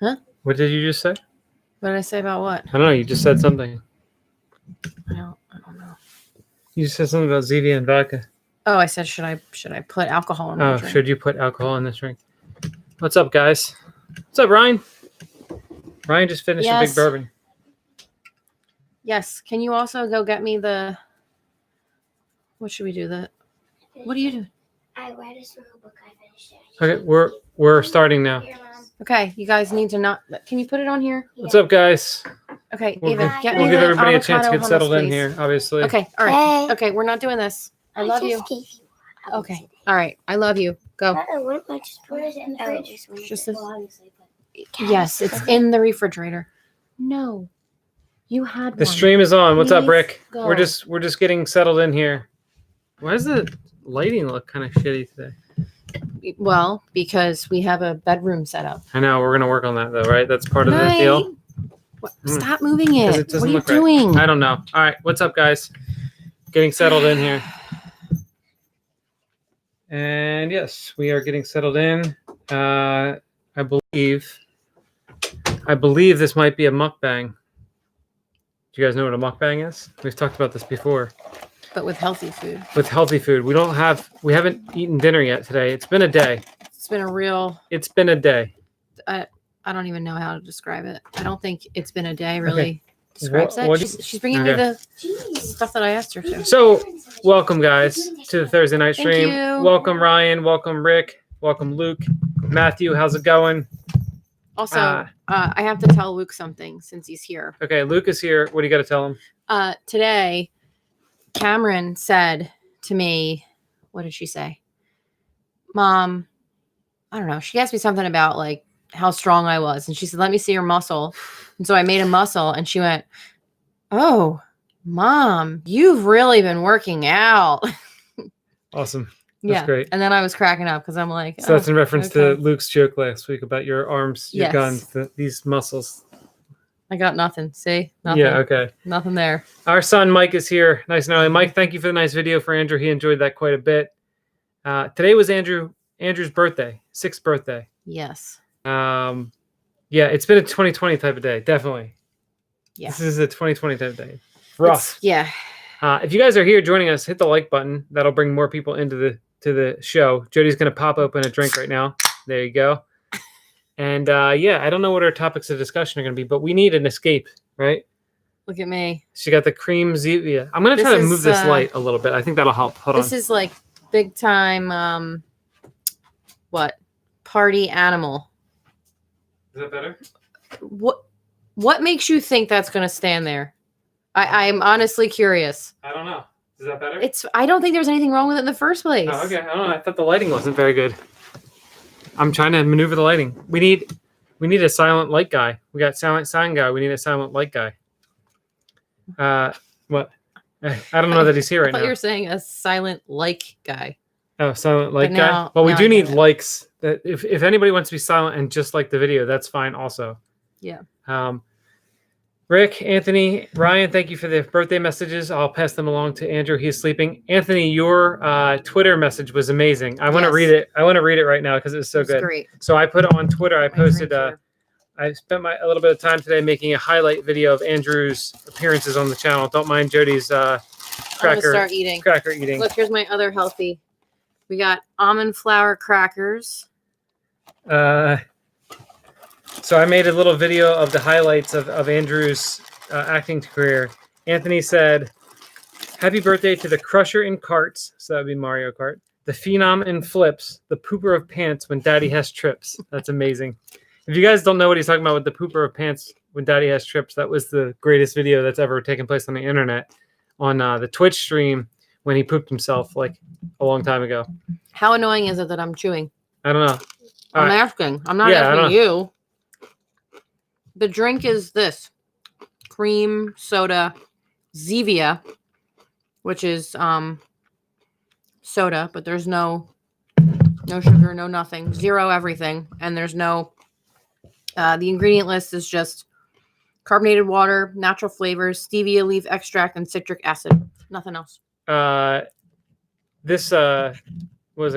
Huh? What did you just say? What did I say about what? I don't know. You just said something. I don't know. You said something about Zevia and vodka. Oh, I said should I put alcohol in my drink? Should you put alcohol in this drink? What's up, guys? What's up, Ryan? Ryan just finished a big bourbon. Yes. Can you also go get me the... What should we do? What are you doing? I read a small book. I finished it. Okay, we're starting now. Okay, you guys need to not... Can you put it on here? What's up, guys? Okay, We'll Ava, get me we'll give the everybody a chance to avocado get settled hummus, in please. here, obviously. Okay, all right. Hey. Okay, we're not doing this. I love you. Okay, all right. I love you. Go. What is it in the fridge? Just this. Yes, it's in the refrigerator. No, you had The one. stream is on. What's up, Please Rick? go. We're just getting settled in here. Why does the lighting look kind of shitty today? Well, because we have a bedroom set up. I know. We're gonna work on that though, right? That's part of the deal. What? Stop moving it. It doesn't What are you look right. doing? I don't know. All right. What's up, guys? Getting settled in here. And yes, we are getting settled in. I believe this might be a mukbang. Do you guys know what a mukbang is? We've talked about this before. But with healthy food. With healthy food. We haven't eaten dinner yet today. It's been a day. It's been a day. I don't even know how to describe it. I don't think it's been a day really describes What it. She's bringing me the stuff that I asked her to. So, welcome, guys, to the Thursday night stream. Thank you. Welcome, Ryan. Welcome, Rick. Welcome, Luke. Matthew, how's it going? Also, I have to tell Luke something since he's here. Okay, Luke is here. What do you got to tell him? Today, Cameron said to me, what did she say? Mom, I don't know. She asked me something about like how strong I was. And she said, let me see your muscle. And so I made a muscle and she went, oh, Mom, you've really been working out. Awesome. That's great. And then I was cracking up because I'm like, so that's in reference to Luke's joke last week about your arms, your Yes. guns, these muscles. I got nothing. See? Nothing. Yeah, okay. Nothing there. Our son Mike is here. Nice and early. Mike, thank you for the nice video for Andrew. He enjoyed that quite a bit. Today was Andrew's birthday, 6th birthday. Yes. Yeah, it's been a 2020 type of day, definitely. Yeah. This is a 2020 type of day. Rough. Yeah. If you guys are here joining us, hit the like button. That'll bring more people into the show. Jody's going to pop open a drink right now. There you go. And I don't know what our topics of discussion are going to be, but we need an escape, right? Look at me. She got the cream Zevia. I'm going to try to move this light a little bit. I think that'll help. Hold on. This is like big time, party animal. Is that better? What makes you think that's going to stand there? I'm honestly curious. I don't know. Is that better? I don't think there's anything wrong with it in the first place. Oh, okay. I don't know. I thought the lighting wasn't very good. I'm trying to maneuver the lighting. We need a silent light guy. We got silent sound guy. We need a silent light guy. What? I don't know that he's here right now. I thought you were saying a silent like guy. Oh, silent light But guy. now- Well, we now do I need get it. likes. That if anybody wants to be silent and just like the video, that's fine also. Yeah. Rick, Anthony, Ryan, thank you for the birthday messages. I'll pass them along to Andrew. He's sleeping. Anthony, your Twitter message was amazing. I want to read it. I want to read it right now because it was so good. Great. So I put on Twitter. I posted. drink I spent a little bit of time today making a highlight video of Andrew's appearances on the channel. Don't mind Jody's I'm gonna start eating. cracker eating. Look, here's my other healthy. We got almond flour crackers. So I made a little video of the highlights of Andrew's acting career. Anthony said, happy birthday to the crusher in carts. So that would be Mario Kart. The phenom in flips. The pooper of pants when daddy has trips. That's amazing. If you guys don't know what he's talking about with the pooper of pants when daddy has trips, that was the greatest video that's ever taken place on the internet on the Twitch stream when he pooped himself like a long time ago. How annoying is it that I'm chewing? I don't know. I'm asking. I'm not asking you. The drink is this cream soda Zevia, which is soda, but there's no sugar, no nothing, zero everything, and there's no. The ingredient list is just carbonated water, natural flavors, stevia leaf extract, and citric acid. Nothing else. This was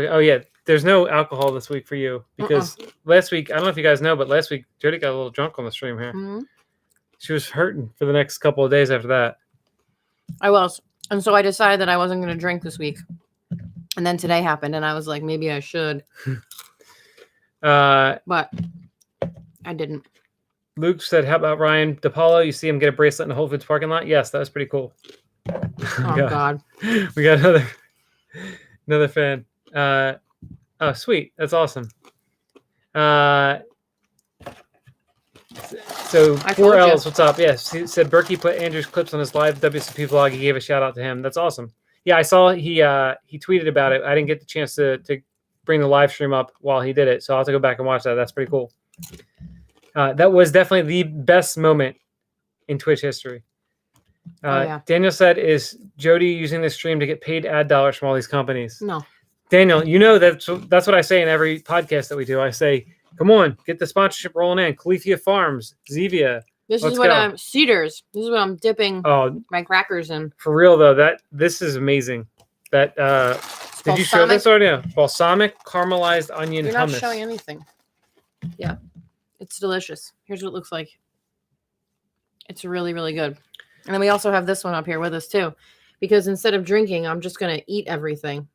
there's no alcohol this week for you because last week, I don't know if you guys know, but last week Jody got a little drunk on the stream here. Mhm. She was hurting for the next couple of days after that. I was. And so I decided that I wasn't going to drink this week. And then today happened, and I was like, maybe I should. But I didn't. Luke said, how about Ryan DePaulo? You see him get a bracelet in the Whole Foods parking lot? Yes, that was pretty cool. Oh, God. We got another fan. Oh, sweet. That's awesome. So 4Ls, what's up? Yes, he said Berkey put Andrew's clips on his live WCP vlog. He gave a shout out to him. That's awesome. Yeah, I saw he tweeted about it. I didn't get the chance to bring the live stream up while he did it, so I'll have to go back and watch that. That's pretty cool. That was definitely the best moment in Twitch history. Yeah. Daniel said, is Jody using this stream to get paid ad dollars from all these companies? No. Daniel, you know that's what I say in every podcast that we do. I say, come on, get the sponsorship rolling in. Califia Farms, Zevia. This is what I'm Cedars. This is what I'm dipping my crackers in. For real though, this is amazing. That did you show this already? Yeah. Balsamic caramelized onion hummus. You're not showing anything. Yeah. It's delicious. Here's what it looks like. It's really, really good. And then we also have this one up here with us too. Because instead of drinking, I'm just going to eat everything.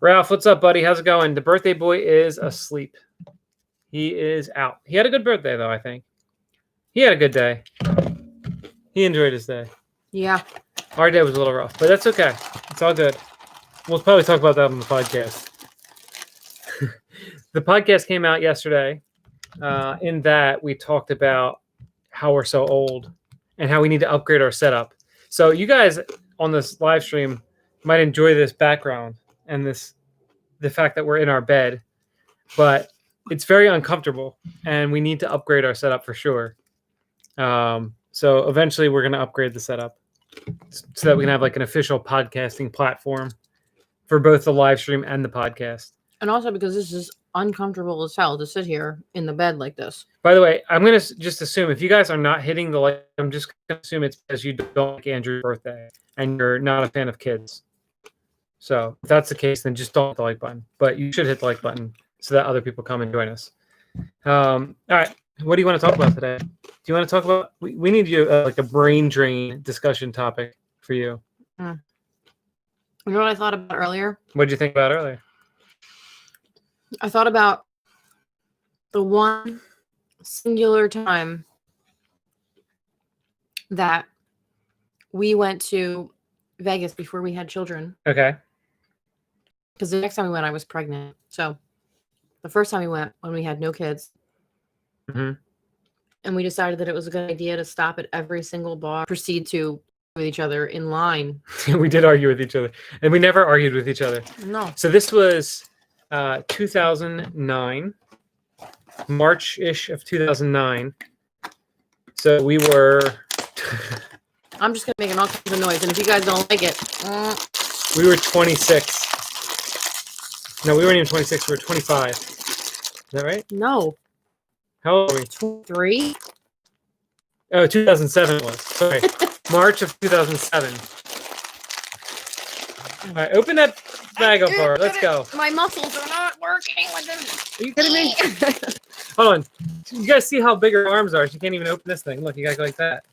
Ralph, what's up, buddy? How's it going? The birthday boy is asleep. He is out. He had a good birthday, though, I think. He had a good day. He enjoyed his day. Yeah. Our day was a little rough, but that's okay. It's all good. We'll probably talk about that on the podcast. The podcast came out yesterday. In that, we talked about how we're so old and how we need to upgrade our setup. So you guys on this live stream might enjoy this background and the fact that we're in our bed, but it's very uncomfortable and we need to upgrade our setup for sure. So eventually we're going to upgrade the setup so that we can have like an official podcasting platform for both the live stream and the podcast. And also because this is uncomfortable as hell to sit here in the bed like this. By the way, I'm going to just assume if you guys are not hitting the like, I'm just going to assume it's because you don't like Andrew's birthday and you're not a fan of kids. So if that's the case, then just don't hit the like button. But you should hit the like button so that other people come and join us. All right. What do you want to talk about today? Do you want to talk about, we need you like a brain drain discussion topic for you. You know what I thought about earlier? What did you think about earlier? I thought about the one singular time that we went to Vegas before we had children. Okay. Because the next time we went, I was pregnant. So the first time we went, when we had no kids, mm-hmm. and we decided that it was a good idea to stop at every single bar, proceed to with each other in line. We did argue with each other, and we never argued with each other. No. So this was 2009, March-ish of 2009. So we were... I'm just going to make an all kinds of noise, and if you guys don't like it... We were 26. No, we weren't even 26. We were 25. Is that right? No. How old are we? 3? Oh, 2007 it was. Sorry. March of 2007. All right, open that bag up for her. Let's go. My muscles are not working. Are you kidding me? Hold on. You guys see how big her arms are? She can't even open this thing. Look, you gotta go like that.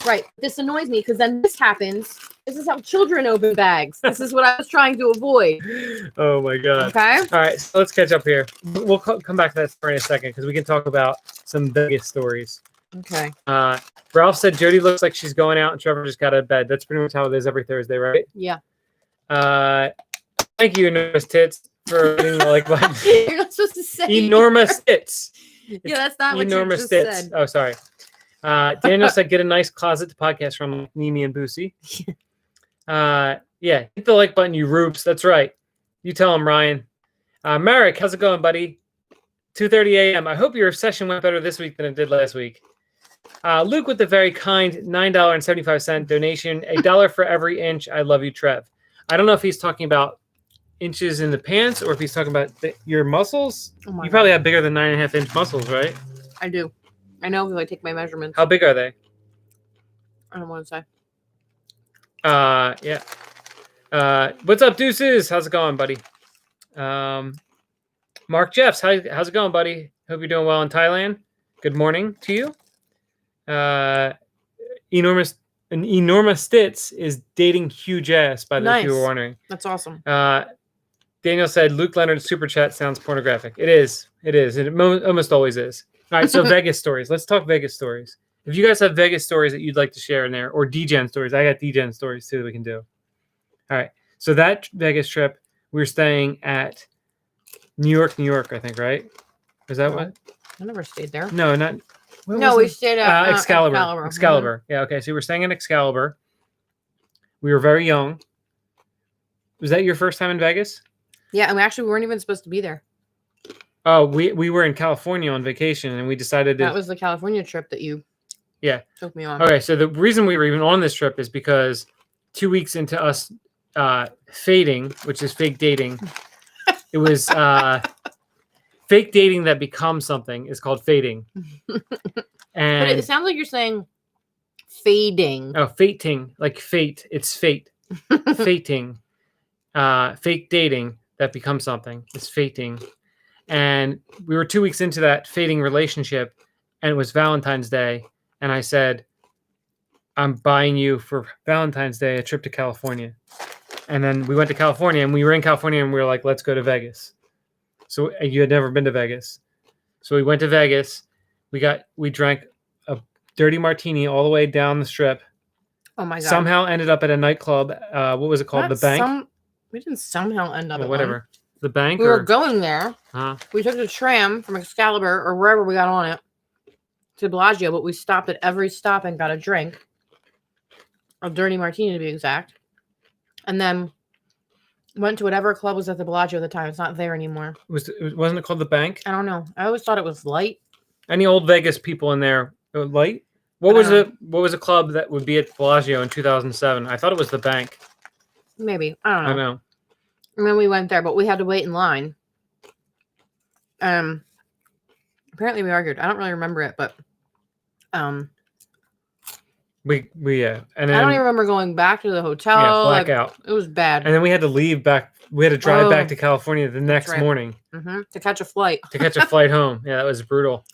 Right. This annoys me because then this happens. This is how children open bags. This is what I was trying to avoid. Oh my god. Okay. All right, so let's catch up here. We'll come back to that story in a second because we can talk about some Vegas stories. Okay. Ralph said Jody looks like she's going out and Trevor just got out of bed. That's pretty much how it is every Thursday, right? Yeah. Thank you, enormous tits, for hitting the like button. You're not supposed to say enormous tits. Yeah, that's not what you just tits. said. Oh, sorry. Daniel said get a nice closet to podcast from Mimi and Boosie. Yeah, hit the like button, you rubes. That's right. You tell him, Ryan. Marek, how's it going, buddy? 2:30 a.m. I hope your session went better this week than it did last week. Luke with the very kind $9.75 donation. $1 for every inch. I love you, Trev. I don't know if he's talking about inches in the pants or if he's talking about your muscles. Oh you probably have bigger than 9.5-inch muscles, right? I do. I know because I take my measurements. How big are they? I don't want to say. Yeah. What's up, Deuces? How's it going, buddy? Mark Jeffs, how's it going, buddy? Hope you're doing well in Thailand. Good morning to you. Enormous Stitz is dating Huge Ass, by the way, if you were Nice. wondering. That's awesome. Daniel said Luke Leonard's super chat sounds pornographic. It is. It almost always is. All right, so Vegas stories. Let's talk Vegas stories. If you guys have Vegas stories that you'd like to share in there, or DGen stories, I got DGen stories too that we can do. All right, so that Vegas trip, we were staying at New York, I think, right? Is that what? I never stayed there. No, not. No, we stayed at Excalibur. Excalibur. Yeah, okay. So we were staying in Excalibur. We were very young. Was that your first time in Vegas? Yeah, and we weren't even supposed to be there. Oh, we were in California on vacation, and we decided that was the California trip that you took me on. Okay, so the reason we were even on this trip is because 2 weeks into us fading, which is fake dating, it was fake dating that becomes something is called fading. And but it sounds like you're saying fading. Oh, fating, like fate. It's fate. Fating. Fake dating that becomes something. It's fating. And we were 2 weeks into that fading relationship, and it was Valentine's Day. And I said, I'm buying you for Valentine's Day a trip to California. And then we went to California, and we were in California, and we were like, let's go to Vegas. So you had never been to Vegas. So we went to Vegas. We drank a dirty martini all the way down the strip. Oh my God. Somehow ended up at a nightclub. What was it called? The Bank? We didn't somehow end up at whatever. One. The Bank? We were going there. Uh-huh. We took the tram from Excalibur or wherever we got on it to Bellagio, but we stopped at every stop and got a drink. A dirty martini to be exact. And then went to whatever club was at the Bellagio at the time. It's not there anymore. Wasn't it called the Bank? I don't know. I always thought it was Light. Any old Vegas people in there? Light? What was a club that would be at Bellagio in 2007? I thought it was the Bank. Maybe. I don't know. I know. And then we went there, but we had to wait in line. Apparently we argued. I don't really remember it, but we and then I don't even remember going back to the hotel. Yeah, blackout. It was bad. And then we had to leave back. We had to drive back to California the next morning to catch a flight. To catch a flight home. Yeah, that was brutal.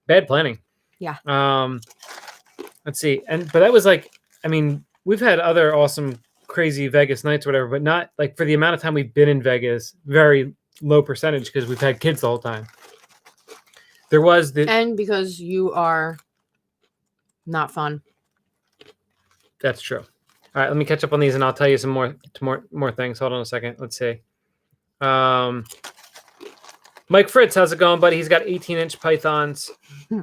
Bad planning. Yeah. Let's see. But that was like, I mean, we've had other awesome, crazy Vegas nights or whatever, but not like for the amount of time we've been in Vegas, very low percentage because we've had kids the whole time. There was and because you are not fun. That's true. All right, let me catch up on these and I'll tell you some more things. Hold on a second. Let's see. Mike Fritz, how's it going, buddy? He's got 18-inch pythons. He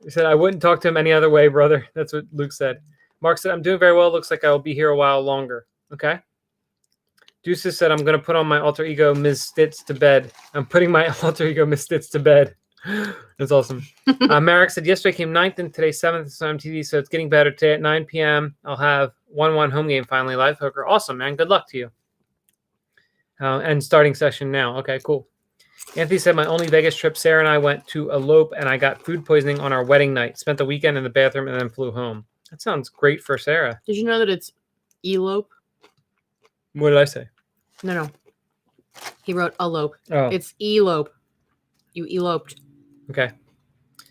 said, I wouldn't talk to him any other way, brother. That's what Luke said. Mark said, I'm doing very well. Looks like I'll be here a while longer. Okay. Deuces said, I'm going to put on my alter ego, Ms. Stitz, to bed. I'm putting my alter ego, Ms. Stitz, to bed. That's awesome. Marek said, yesterday came 9th and today 7th on TV, so it's getting better. Today at 9 p.m., I'll have 1-1 home game finally, live poker. Awesome, man. Good luck to you. And starting session now. Okay, cool. Anthony said, my only Vegas trip, Sarah and I went to elope, and I got food poisoning on our wedding night. Spent the weekend in the bathroom and then flew home. That sounds great for Sarah. Did you know that it's elope? What did I say? No. He wrote elope. Oh. It's elope. You eloped. Okay.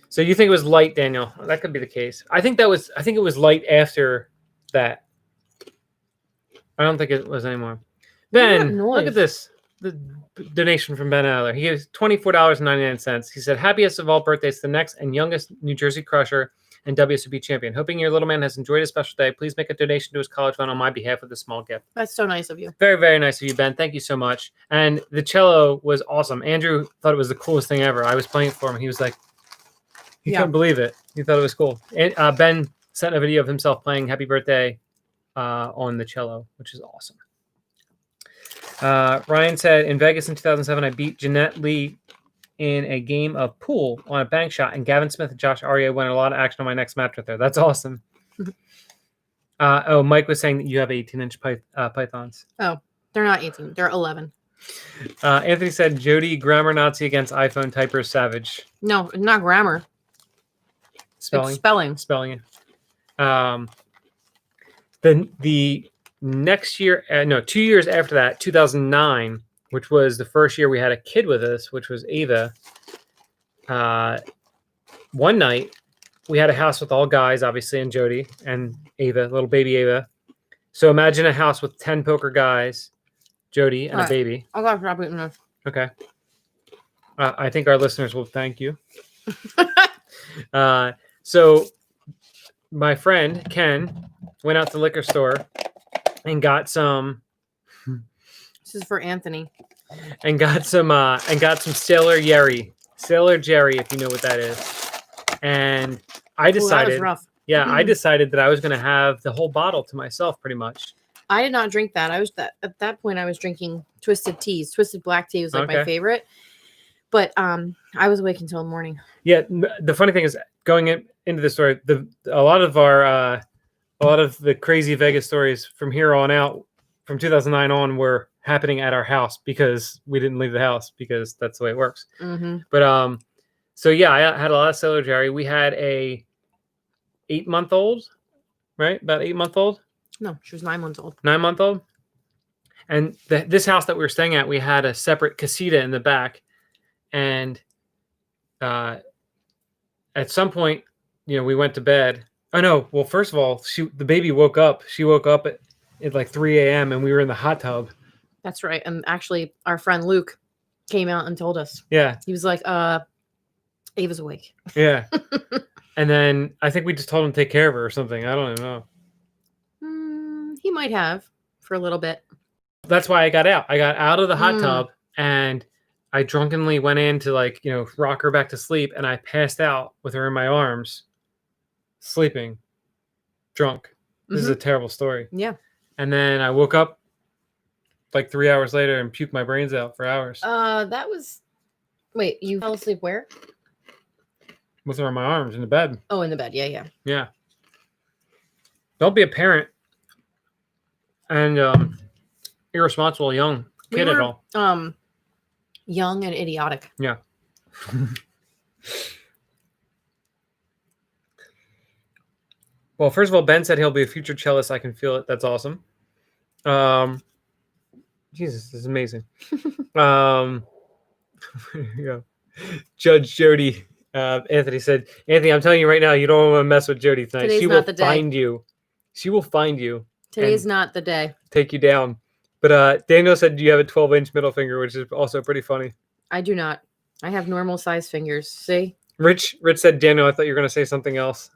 So you think it was light, Daniel? That could be the case. I think it was light after that. I don't think it was anymore. Ben, look at this. The donation from Ben Adler. He gives $24.99. He said, happiest of all birthdays to the next and youngest New Jersey crusher and WSOP champion. Hoping your little man has enjoyed his special day. Please make a donation to his college fund on my behalf with a small gift. That's so nice of you. Very, very nice of you, Ben. Thank you so much. And the cello was awesome. Andrew thought it was the coolest thing ever. I was playing it for him. And he was like, he couldn't believe it. He thought it was cool. And Ben sent a video of himself playing Happy Birthday on the cello, which is awesome. Ryan said, in Vegas in 2007, I beat Jeanette Lee in a game of pool on a bank shot, and Gavin Smith and Josh Aria went a lot of action on my next match with her. That's awesome. Mike was saying that you have 18-inch pythons. Oh, they're not 18. They're 11. Anthony said, Jody, grammar Nazi against iPhone typer savage. No, not grammar. Spelling? It's spelling. Spelling. The next year, no, 2 years after that, 2009, which was the first year we had a kid with us, which was Ava. One night, we had a house with all guys, obviously, and Jody and Ava, little baby Ava. So imagine a house with 10 poker guys, Jody, and All a right. baby. I gotta stop eating this. Okay. I think our listeners will thank you. So my friend Ken went out to the liquor store and got some This is for Anthony. Sailor Jerry, if you know what that is. And I Ooh, that was decided, rough. I decided that I was going to have the whole bottle to myself, pretty much. I did not drink that. At that point I was drinking twisted teas. Twisted black tea was like my favorite. But I was awake until the morning. Yeah, the funny thing is, going into the story, a lot of the crazy Vegas stories from here on out, from 2009 on, were happening at our house because we didn't leave the house, because that's the way it works. Mm-hmm. But so yeah, I had a lot of Sailor Jerry. We had a 8-month-old, right? About 8-month-old. No, she was 9 months old. 9-month-old. And this house that we were staying at, we had a separate casita in the back. And at some point, we went to bed. Oh no! Well, first of all, the baby woke up. She woke up at like 3 a.m. and we were in the hot tub. That's right. And actually, our friend Luke came out and told us. Yeah. He was like, Ava's awake. Yeah. And then I think we just told him to take care of her or something. I don't even know. He might have for a little bit. That's why I got out. I got out of the hot tub and I drunkenly went in to rock her back to sleep, and I passed out with her in my arms, sleeping, drunk. This is a terrible story. Yeah. And then I woke up like 3 hours later and puked my brains out for hours. Wait, you fell asleep where? With her in my arms in the bed. Oh, in the bed. Yeah. Yeah. Don't be a parent and irresponsible young kid at all. Young and idiotic. Yeah. Well, first of all, Ben said he'll be a future cellist. I can feel it. That's awesome. Jesus, this is amazing. Here you go. Judge Jody. Anthony said, Anthony, I'm telling you right now, you don't want to mess with Jody tonight. Today's She not will the day. find you. She will find you. Today's not the day. Take you down. But Daniel said you have a 12-inch middle finger, which is also pretty funny. I do not. I have normal size fingers. See? Rich said, Daniel, I thought you were going to say something else.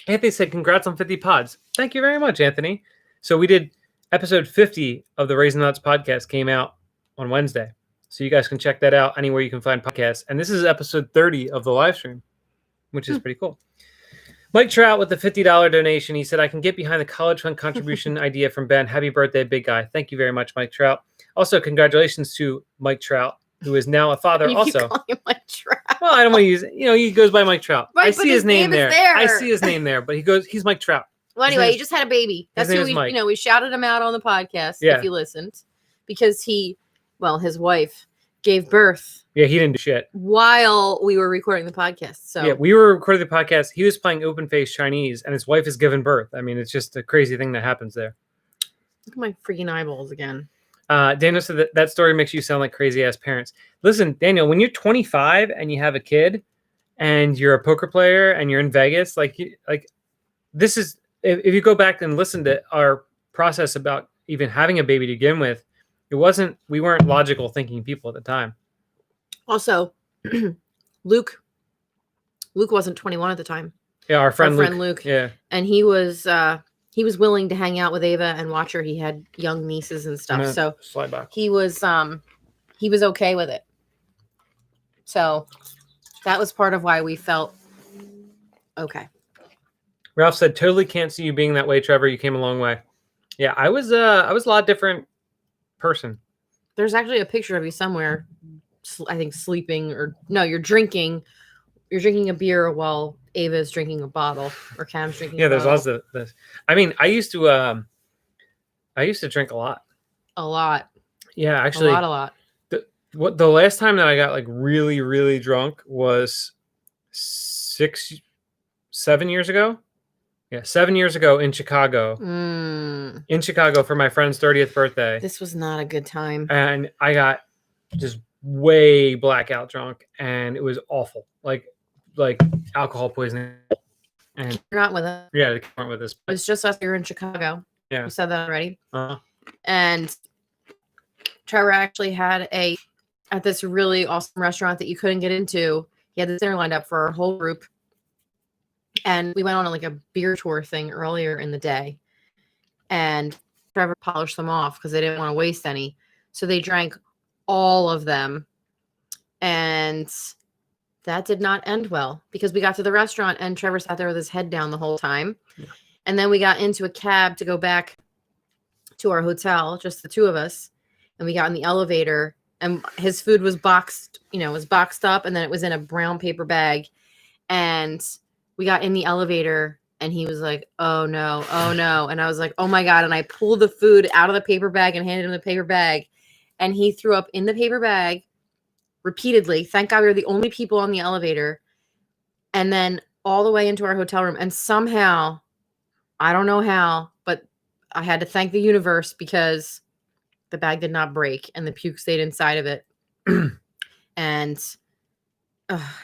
Anthony said, congrats on 50 pods. Thank you very much, Anthony. So we did episode 50 of the Raisin Nuts podcast, came out on Wednesday. So you guys can check that out anywhere you can find podcasts. And this is episode 30 of the live stream, which is pretty cool. Mike Trout with the $50 donation. He said, I can get behind the college fund contribution idea from Ben. Happy birthday, big guy. Thank you very much, Mike Trout. Also, congratulations to Mike Trout, who is now a father you also. Keep calling him Mike Trout. Well, I don't want to use it. He goes by Mike Trout. Right, I see his name there. there. I see his name there, but he's Mike Trout. Well, anyway, he just had a baby. That's who we shouted him out on the podcast, if you listened, because his wife gave birth. Yeah, he didn't do shit while we were recording the podcast. So yeah, we were recording the podcast. He was playing open face Chinese, and his wife has given birth. I mean, it's just a crazy thing that happens there. Look at my freaking eyeballs again. Daniel said that story makes you sound like crazy ass parents. Listen, Daniel, when you're 25 and you have a kid, and you're a poker player and you're in Vegas, this is if you go back and listen to our process about even having a baby to begin with, we weren't logical thinking people at the time. Also, Luke wasn't 21 at the time. Yeah, our friend Luke. Yeah. And he was willing to hang out with Ava and watch her. He had young nieces and stuff. So slide back. He was okay with it. So that was part of why we felt okay. Ralph said, totally can't see you being that way, Trevor. You came a long way. Yeah, I was a lot different person. There's actually a picture of you somewhere, I think sleeping, or no, you're drinking a beer while Ava's drinking a bottle, or Cam's drinking a bottle. There's lots of this. I mean, I used to drink a lot. A lot. Yeah, actually. A lot. The last time that I got really, really drunk was 7 years ago. Yeah, 7 years ago in Chicago. In Chicago for my friend's 30th birthday. This was not a good time. And I got just way blackout drunk, and it was awful. Like alcohol poisoning. And You're not with us. yeah, they weren't with us. It was just us here in Chicago. Yeah. You said that already. Uh-huh. And Trevor actually had at this really awesome restaurant that you couldn't get into. He had this dinner lined up for our whole group. And we went on like a beer tour thing earlier in the day. And Trevor polished them off because they didn't want to waste any. So they drank all of them. And that did not end well because we got to the restaurant and Trevor sat there with his head down the whole time. Yeah. And then we got into a cab to go back to our hotel, just the two of us. And we got in the elevator and his food was boxed up, and then it was in a brown paper bag. And we got in the elevator and he was like, oh no. And I was like, oh my God. And I pulled the food out of the paper bag and handed him the paper bag. And he threw up in the paper bag repeatedly. Thank God we were the only people on the elevator. And then all the way into our hotel room. And somehow, I don't know how, but I had to thank the universe because the bag did not break and the puke stayed inside of it. And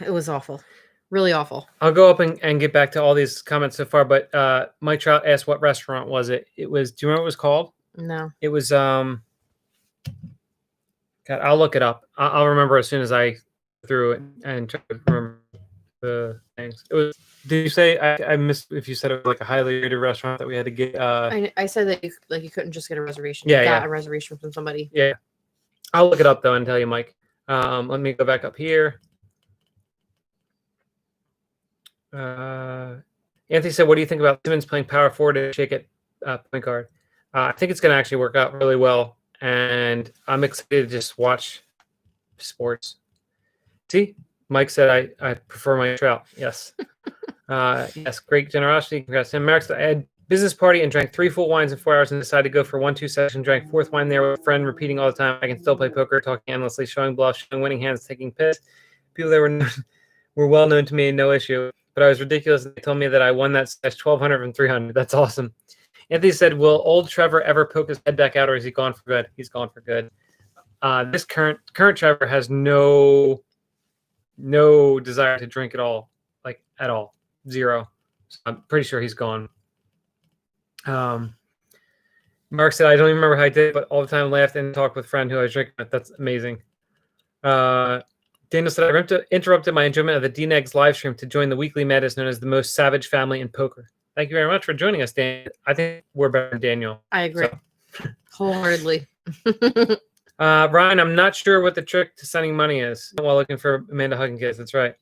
it was awful. Really awful. I'll go up and get back to all these comments so far, but Mike Trout asked what restaurant was it? It was, do you remember what it was called? No. It was, God, I'll look it up. I'll remember as soon as I through it and try to remember the things. It was, did you say, I missed if you said it was like a highly rated restaurant that we had to get? I said that you couldn't just get a reservation. Yeah, you got a reservation from somebody. Yeah. I'll look it up though and tell you, Mike. Let me go back up here. Anthony said, what do you think about Simmons playing power forward and shake it point guard? I think it's going to actually work out really well, and I'm excited to just watch sports. See, Mike said I prefer my Trout. Yes. Yes, great generosity. Congrats to him. Merrick said, I had business party and drank 3 full wines in 4 hours and decided to go for 1-2 session. Drank 4th wine there with a friend, repeating all the time. I can still play poker, talking endlessly, showing bluffs, showing winning hands, taking piss. People that were well known to me, no issue. But I was ridiculous. They told me that I won that session 1,200 from 300. That's awesome. Anthony said, will old Trevor ever poke his head back out, or is he gone for good? He's gone for good. This current Trevor has no desire to drink at all, like at all. 0. So I'm pretty sure he's gone. Mark said, I don't even remember how I did it, but all the time laughed and talked with a friend who I was drinking with. That's amazing. Daniel said, I interrupted my enjoyment of the D-Negs live stream to join the weekly madness known as the most savage family in poker. Thank you very much for joining us, Dan. I think we're better than Daniel. I agree. Wholeheartedly. Ryan, I'm not sure what the trick to sending money is while looking for Amanda hugging kids. That's right.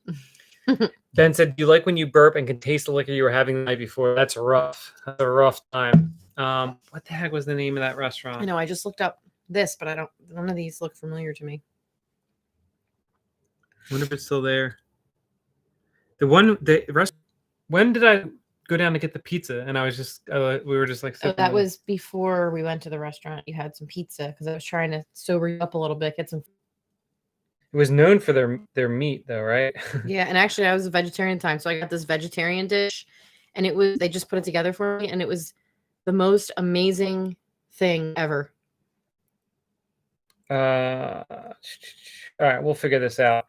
Ben said, do you like when you burp and can taste the liquor you were having the night before? That's rough. That's a rough time. What the heck was the name of that restaurant? I know. I just looked up this, but none of these look familiar to me. I wonder if it's still there. When did I go down to get the pizza? And I was just, we were just like, that was before we went to the restaurant. You had some pizza because I was trying to sober you up a little bit, get some. It was known for their meat though, right? Yeah. And actually I was a vegetarian time. So I got this vegetarian dish and they just put it together for me. And it was the most amazing thing ever. All right. We'll figure this out.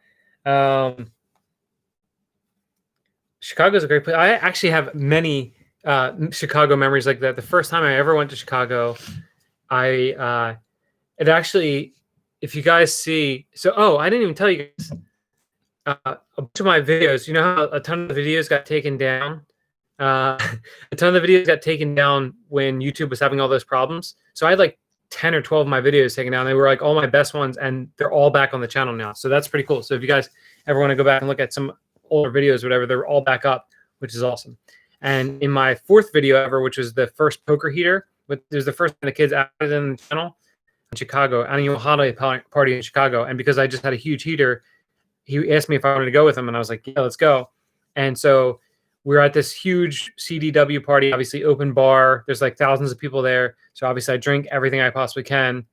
Chicago's a great place. I actually have many Chicago memories like that. The first time I ever went to Chicago, it actually, if you guys see, I didn't even tell you guys, a bunch of my videos, you know how a ton of the videos got taken down? A ton of the videos got taken down when YouTube was having all those problems. So I had like 10 or 12 of my videos taken down. They were like all my best ones, and they're all back on the channel now. So that's pretty cool. So if you guys ever want to go back and look at some older videos, whatever, they're all back up, which is awesome. And in my 4th video ever, which was the first poker heater, there's the first time the kids added in the channel in Chicago, annual holiday party in Chicago. And because I just had a huge heater, he asked me if I wanted to go with him, and I was like, yeah, let's go. And so we're at this huge CDW party, obviously open bar. There's like thousands of people there. So obviously I drink everything I possibly can.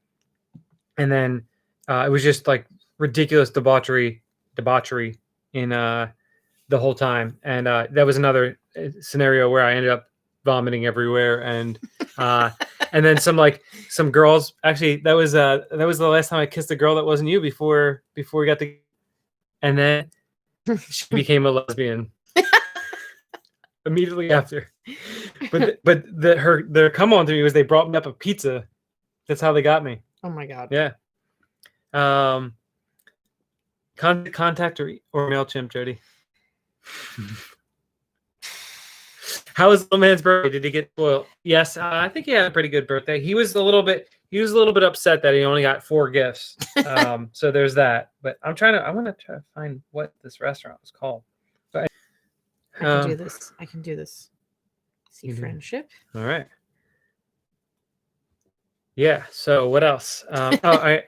And then it was just like ridiculous debauchery in the whole time. And that was another scenario where I ended up vomiting everywhere, and then some girls. Actually, that was the last time I kissed a girl that wasn't you before we got to, and then she became a lesbian immediately after. But their come on to me was they brought me up a pizza. That's how they got me. Oh my God. Yeah. Contact or MailChimp, Jody. How was little man's birthday? Did he get spoiled? Yes, I think he had a pretty good birthday. He was a little bit upset that he only got 4 gifts. So there's that. But I want to try to find what this restaurant was called. But, I can do this. I can do this. See friendship. All right. Yeah. So what else? I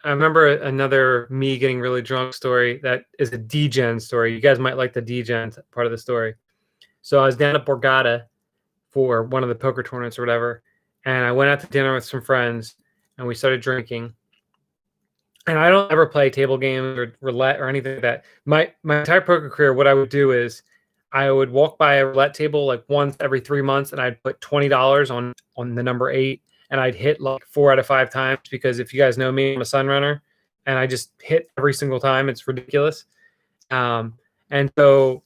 remember another me getting really drunk story that is a D-Gen story. You guys might like the D-Gen part of the story. So I was down at Borgata for one of the poker tournaments or whatever, and I went out to dinner with some friends, and we started drinking. And I don't ever play table games or roulette or anything like that. My entire poker career, what I would do is I would walk by a roulette table like once every 3 months, and I'd put $20 on the number 8, and I'd hit like 4 out of 5 times, because if you guys know me, I'm a sun runner, and I just hit every single time. It's ridiculous. And so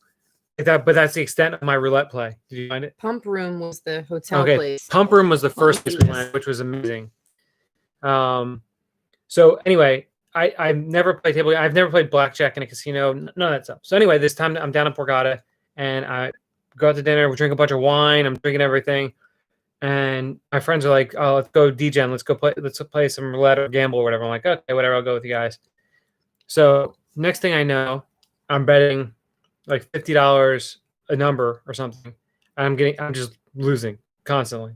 but that's the extent of my roulette play. Did you find it? Pump Room was the hotel place. Pump Room was the first place we went, which was amazing. So anyway, I've never played table. I've never played blackjack in a casino. None of that stuff. So anyway, this time I'm down at Borgata, and I go out to dinner. We drink a bunch of wine. I'm drinking everything, and my friends are like, "Oh, let's go D-Gen. Let's play some roulette or gamble or whatever." I'm like, "Okay, whatever. I'll go with you guys." So next thing I know, I'm betting like $50 a number or something. I'm just losing constantly,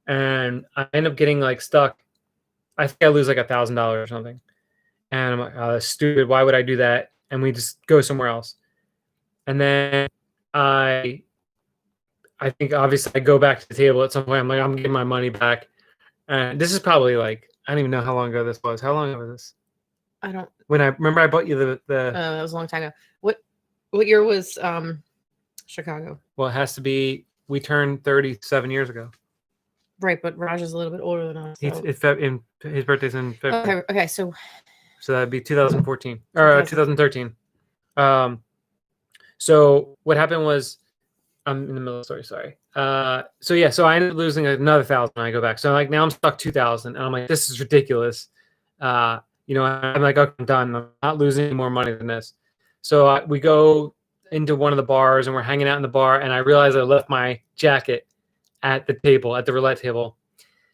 and I end up getting like stuck. I think I lose like $1,000 or something, and I'm like, "Oh, that's stupid. Why would I do that?" And we just go somewhere else. And then I think obviously I go back to the table at some point. I'm like, I'm getting my money back, and this is probably like, I don't even know how long ago this was. How long ago was this? I don't. When I remember I bought you the. That was a long time ago. What year was Chicago? Well, it has to be. We turned 37 years ago. Right, but Raj is a little bit older than us. So. His birthday's in February. Okay, so that'd be 2014 or 2013. So what happened was, I'm in the middle of the story. Sorry. So I ended up losing another 1,000 when I go back. So like now I'm stuck 2,000, and I'm like, this is ridiculous. I'm like, okay, I'm done. I'm not losing any more money than this. So we go into one of the bars, and we're hanging out in the bar, and I realize I left my jacket at the roulette table.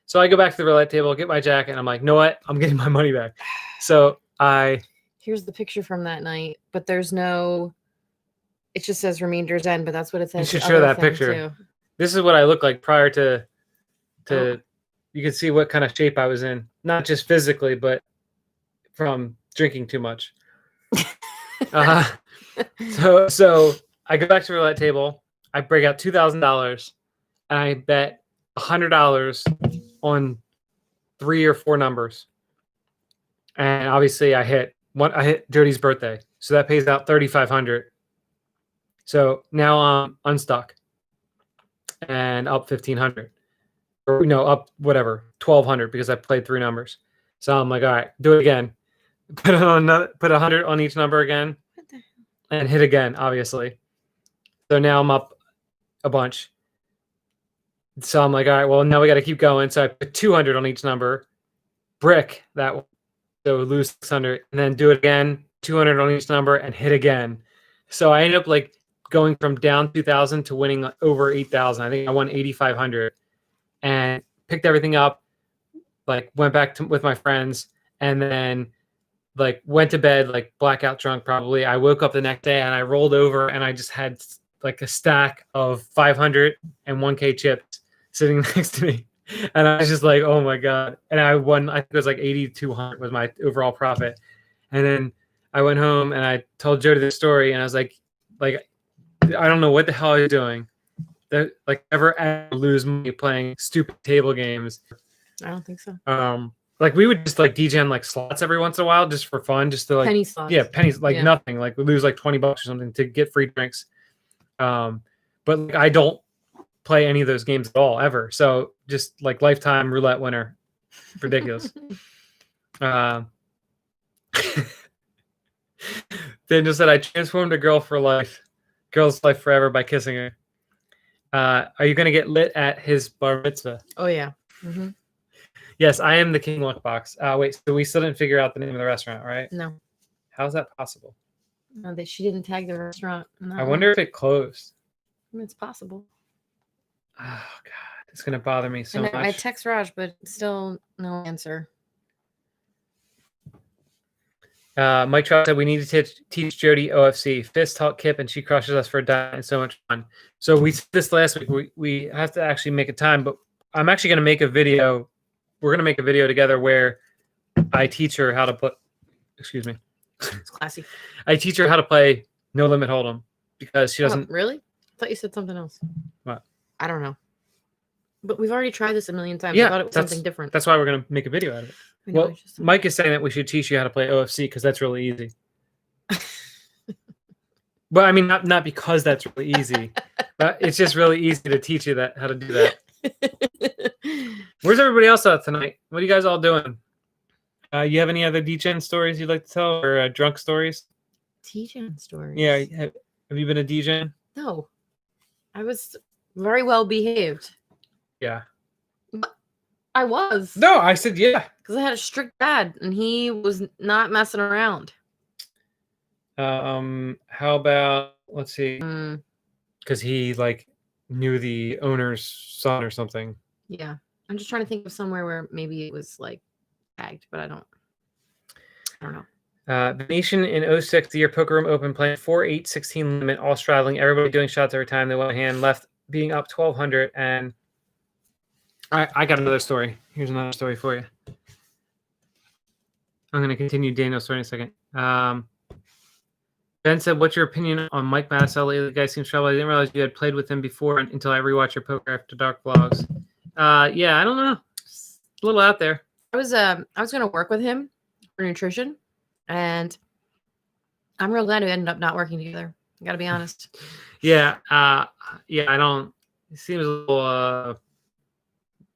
So I go back to the roulette table, get my jacket, and I'm like, know what? I'm getting my money back. So here's the picture from that night, but there's no. It just says Remainder's End, but that's what it says. You should show that picture. Too. This is what I look like prior to. You can see what kind of shape I was in, not just physically, but from drinking too much. So I go back to the roulette table. I break out $2,000, and I bet $100 on 3 or 4 numbers. And obviously, I hit Jody's birthday, so that pays out $3,500. So now I'm unstuck and up $1,500, or up whatever $1,200, because I played 3 numbers. So I'm like, all right, do it again. Put 100 on each number again, and hit again, obviously. So now I'm up a bunch. So I'm like, all right, well, now we got to keep going. So I put 200 on each number, brick that one, so lose 600, and then do it again, 200 on each number, and hit again. So I ended up like going from down 2,000 to winning over 8,000. I think I won 8,500, and picked everything up, like went back with my friends, and then like went to bed, like blackout drunk probably. I woke up the next day, and I rolled over, and I just had like a stack of 500 and 1K chips sitting next to me. And I was just like, oh my God. And I won, I think it was like 8,200 was my overall profit. And then I went home, and I told Jody the story, and I was like, I don't know what the hell I was doing. Like ever lose money playing stupid table games. I don't think so. Like we would just like D-Gen like slots every once in a while just for fun, just to like penny slots. Yeah, pennies, like nothing. Like we lose like $20 or something to get free drinks. But like I don't play any of those games at all ever. So just like lifetime roulette winner, ridiculous. Daniel said, "I transformed a girl's life forever by kissing her." Are you going to get lit at his bar mitzvah? Oh yeah. Mm-hmm. Yes, I am the King Lookbox. Wait, so we still didn't figure out the name of the restaurant, right? No. How's that possible? No, that she didn't tag the restaurant. I wonder if it closed. I mean, it's possible. Oh God, it's gonna bother me so much. I text Raj, but still no answer. Mike Trout said we need to teach Jody OFC. Fist taught Kip, and she crushes us for a diet and so much fun. So we said this last week. We have to actually make a time, but I'm actually going to make a video. We're going to make a video together where I teach her how to put. Excuse me. It's classy. I teach her how to play No Limit Hold'em because she doesn't. Oh, really? I thought you said something else. What? I don't know. But we've already tried this a million times. Yeah, I thought it was something different. That's why we're going to make a video out of it. Well, Mike is saying that we should teach you how to play OFC because that's really easy. But I mean, not because that's really easy. But it's just really easy to teach you how to do that. Where's everybody else at tonight? What are you guys all doing? You have any other DGen stories you'd like to tell, or drunk stories? DGen stories? Yeah. Have you been a DGen? No. I was very well behaved. Yeah. I was. No, I said yeah. Because I had a strict dad, and he was not messing around. How about, let's see, because he like knew the owner's son or something. Yeah, I'm just trying to think of somewhere where maybe it was like tagged, but I don't know. Venetian in 06, the year Poker Room opened, playing 4-8-16 limit, all straddling, everybody doing shots every time they went hand, left being up 1,200, and I got another story. Here's another story for you. I'm going to continue Daniel's story in a second. Ben said, "What's your opinion on Mike Madison lately? The guy seems troubled. I didn't realize you had played with him before until I rewatched your Poker After Dark vlogs." Yeah, I don't know. It's a little out there. I was going to work with him for nutrition, and I'm real glad we ended up not working together. I got to be honest. Yeah, I don't. It seems a little.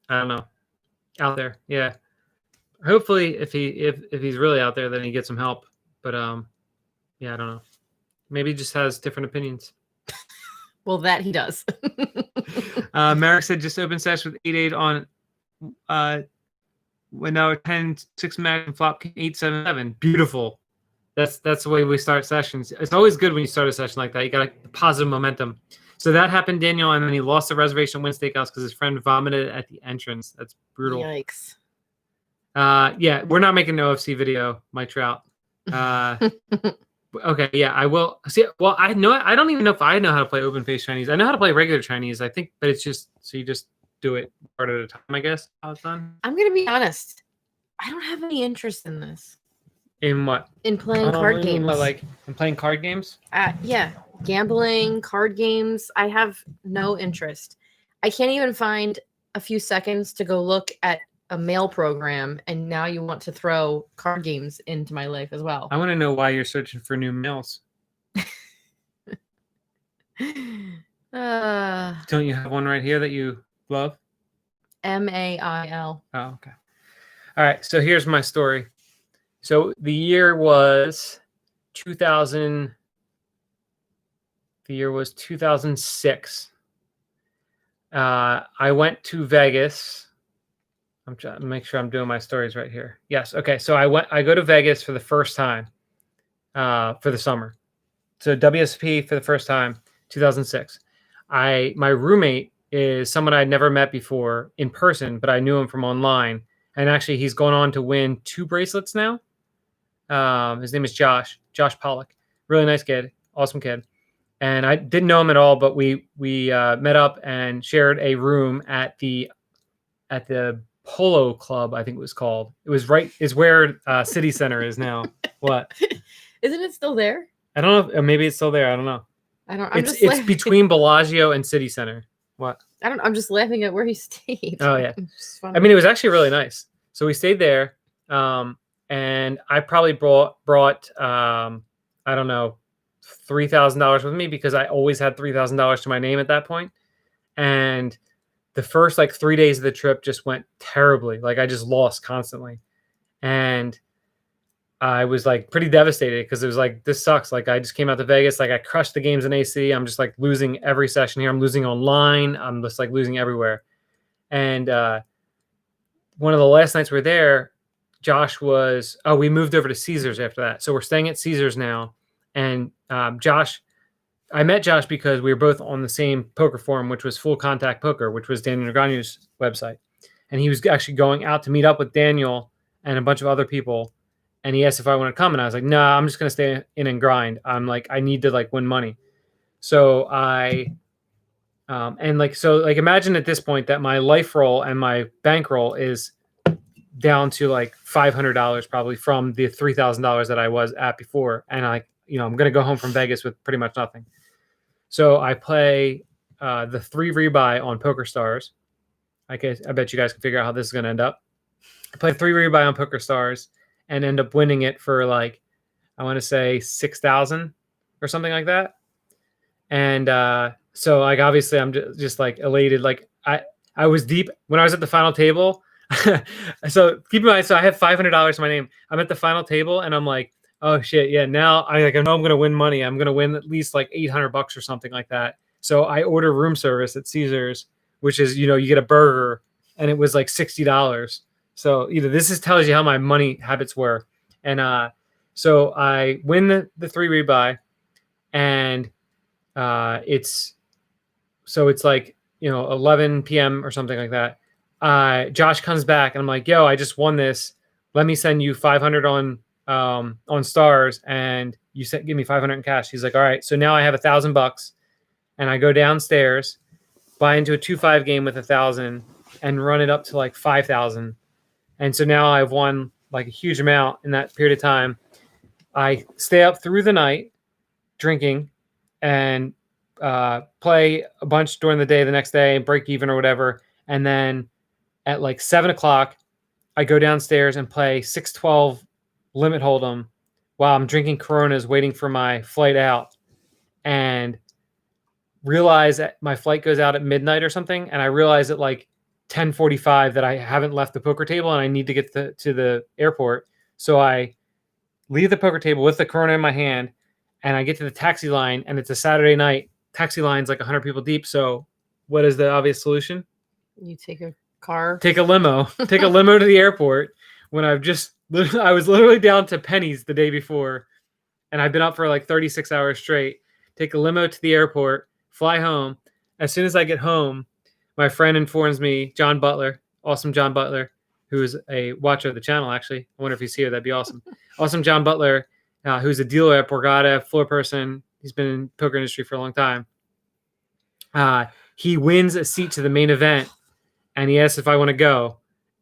I don't know. Out there, yeah. Hopefully, if he's really out there, then he gets some help. But yeah, I don't know. Maybe he just has different opinions. Well, that he does. Merrick said just open session with 8-8 on when now 10-6 mag and flop 8-7-7. Beautiful. That's the way we start sessions. It's always good when you start a session like that. You got a positive momentum. So that happened, Daniel, and then he lost the reservation at Win Steakhouse because his friend vomited at the entrance. That's brutal. Yikes. Yeah, we're not making an OFC video, Mike Trout. Okay, yeah, I will. See, well, I don't even know if I know how to play open face Chinese. I know how to play regular Chinese, I think, but it's just, so you just do it part at a time, I guess, how it's done. I'm going to be honest. I don't have any interest in this. In what? In playing card games. Like, in playing card games? Yeah. Gambling, card games. I have no interest. I can't even find a few seconds to go look at a mail program, and now you want to throw card games into my life as well. I want to know why you're searching for new mails. Don't you have one right here that you love? MAIL. Oh, okay. All right, so here's my story. So the year was 2000. The year was 2006. I went to Vegas. I'm trying to make sure I'm doing my stories right here. Yes. Okay. So I go to Vegas for the first time for the summer. So WSP for the first time, 2006. My roommate is someone I'd never met before in person, but I knew him from online. And actually, he's going on to win 2 bracelets now. His name is Josh Pollock. Really nice kid. Awesome kid. And I didn't know him at all, but we met up and shared a room at the Polo Club, I think it was called. It was is where City Center is now. What? Isn't it still there? I don't know. Maybe it's still there. I don't know. It's between Bellagio and City Center. What? I'm just laughing at where he stayed. Oh yeah. I mean, it was actually really nice. So we stayed there, and I probably brought I don't know, $3,000 with me because I always had $3,000 to my name at that point. And the first like 3 days of the trip just went terribly. Like I just lost constantly. And I was like pretty devastated because it was like, this sucks. Like I just came out to Vegas. Like I crushed the games in AC. I'm just like losing every session here. I'm losing online. I'm just like losing everywhere. And one of the last nights we were there, Josh was, we moved over to Caesars after that. So we're staying at Caesars now. And I met Josh because we were both on the same poker forum, which was Full Contact Poker, which was Daniel Negreanu's website. And he was actually going out to meet up with Daniel and a bunch of other people. And he asked if I want to come. And I was like, no, I'm just going to stay in and grind. I'm like, I need to like win money. So imagine at this point that my life roll and my bankroll is down to like $500 probably from the $3,000 that I was at before. And I'm going to go home from Vegas with pretty much nothing. So I play the 3 rebuy on PokerStars. I bet you guys can figure out how this is going to end up. I play 3 rebuy on PokerStars and end up winning it for like, I want to say 6,000 or something like that. And so like, obviously I'm just like elated. Like I was deep when I was at the final table. So keep in mind, so I have $500 in my name. I'm at the final table and I'm like, oh shit. Yeah. Now I know I'm going to win money. I'm going to win at least like $800 or something like that. So I order room service at Caesars, which is, you get a burger, and it was like $60. So this tells you how my money habits were. And so I win the 3 rebuy, and it's like 11 p.m. or something like that. Josh comes back and I'm like, yo, I just won this. Let me send you 500 on stars, and you give me 500 in cash. He's like, all right. So now I have $1,000, and I go downstairs, buy into a 2-5 game with 1,000, and run it up to like 5,000. And so now I've won like a huge amount in that period of time. I stay up through the night drinking and play a bunch during the day the next day, break even or whatever. And then at like 7 o'clock, I go downstairs and play 6-12 limit hold'em while I'm drinking Coronas, waiting for my flight out, and realize that my flight goes out at midnight or something. And I realize at like 10:45 that I haven't left the poker table and I need to get to the airport. So I leave the poker table with the Corona in my hand, and I get to the taxi line, and it's a Saturday night. Taxi line's like 100 people deep. So what is the obvious solution? You take a car. Take a limo to the airport, when I was literally down to pennies the day before, and I've been up for like 36 hours straight. Take a limo to the airport, fly home. As soon as I get home, my friend informs me, John Butler, awesome John Butler, who is a watcher of the channel, actually. I wonder if he's here. That'd be awesome. Awesome John Butler, who's a dealer at Borgata, floor person. He's been in the poker industry for a long time. He wins a seat to the main event, and he asks if I want to go.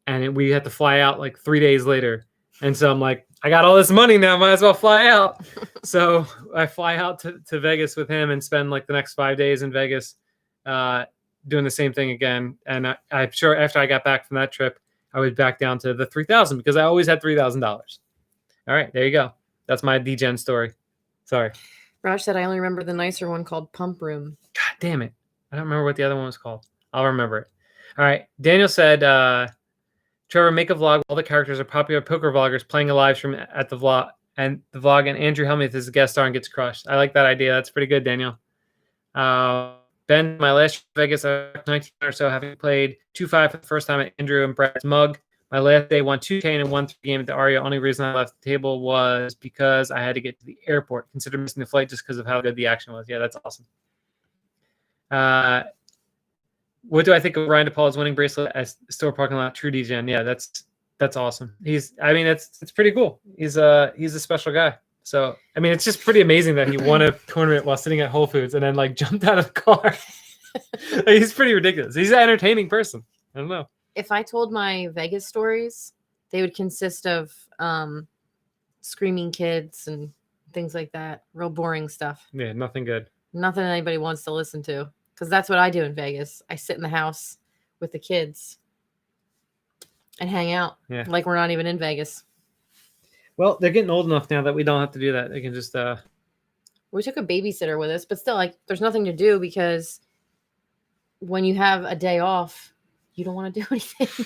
And we have to fly out like 3 days later. And so I'm like, I got all this money now, might as well fly out. So I fly out to Vegas with him and spend like the next 5 days in Vegas doing the same thing again. And I'm sure after I got back from that trip, I was back down to the 3,000 because I always had $3,000. All right, there you go. That's my DGen story. Sorry. Raj said I only remember the nicer one called Pump Room. God damn it. I don't remember what the other one was called. I'll remember it. All right. Daniel said, Trevor, make a vlog. All the characters are popular poker vloggers playing a live stream at the vlog, and Andrew Helmuth is a guest star and gets crushed. I like that idea. That's pretty good, Daniel. Ben, my last Vegas, 19 or so, having played 2-5 for the first time at Andrew and Brad's mug. My last day won 2K and won 3 game at the Aria. Only reason I left the table was because I had to get to the airport. Consider missing the flight just because of how good the action was. Yeah, that's awesome. What do I think of Ryan DePaul's winning bracelet at store parking lot? True DGen. Yeah, that's awesome. It's pretty cool. He's a special guy. So, I mean, it's just pretty amazing that he won a tournament while sitting at Whole Foods and then like jumped out of the car. He's pretty ridiculous. He's an entertaining person. I don't know. If I told my Vegas stories, they would consist of screaming kids and things like that. Real boring stuff. Yeah, nothing good. Nothing anybody wants to listen to. Because that's what I do in Vegas. I sit in the house with the kids and hang out. Yeah. Like we're not even in Vegas. Well, they're getting old enough now that we don't have to do that. They can just We took a babysitter with us, but still, like, there's nothing to do because when you have a day off, you don't want to do anything.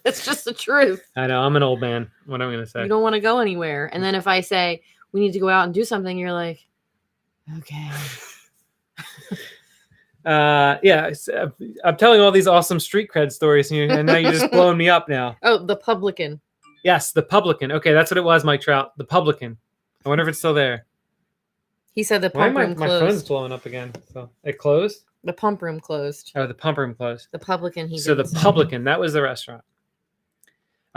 It's just the truth. I know. I'm an old man. What am I going to say? You don't want to go anywhere. And then if I say we need to go out and do something, you're like, okay. Yeah. I'm telling all these awesome street cred stories, and now you're just blowing me up now. Oh, the publican. Yes, the publican. Okay, that's what it was, Mike Trout. The publican. I wonder if it's still there. He said the Why pump room my phone's closed. blowing up again? So it closed. The pump room closed. Oh, the pump room closed. The publican. So the publican. That was the restaurant.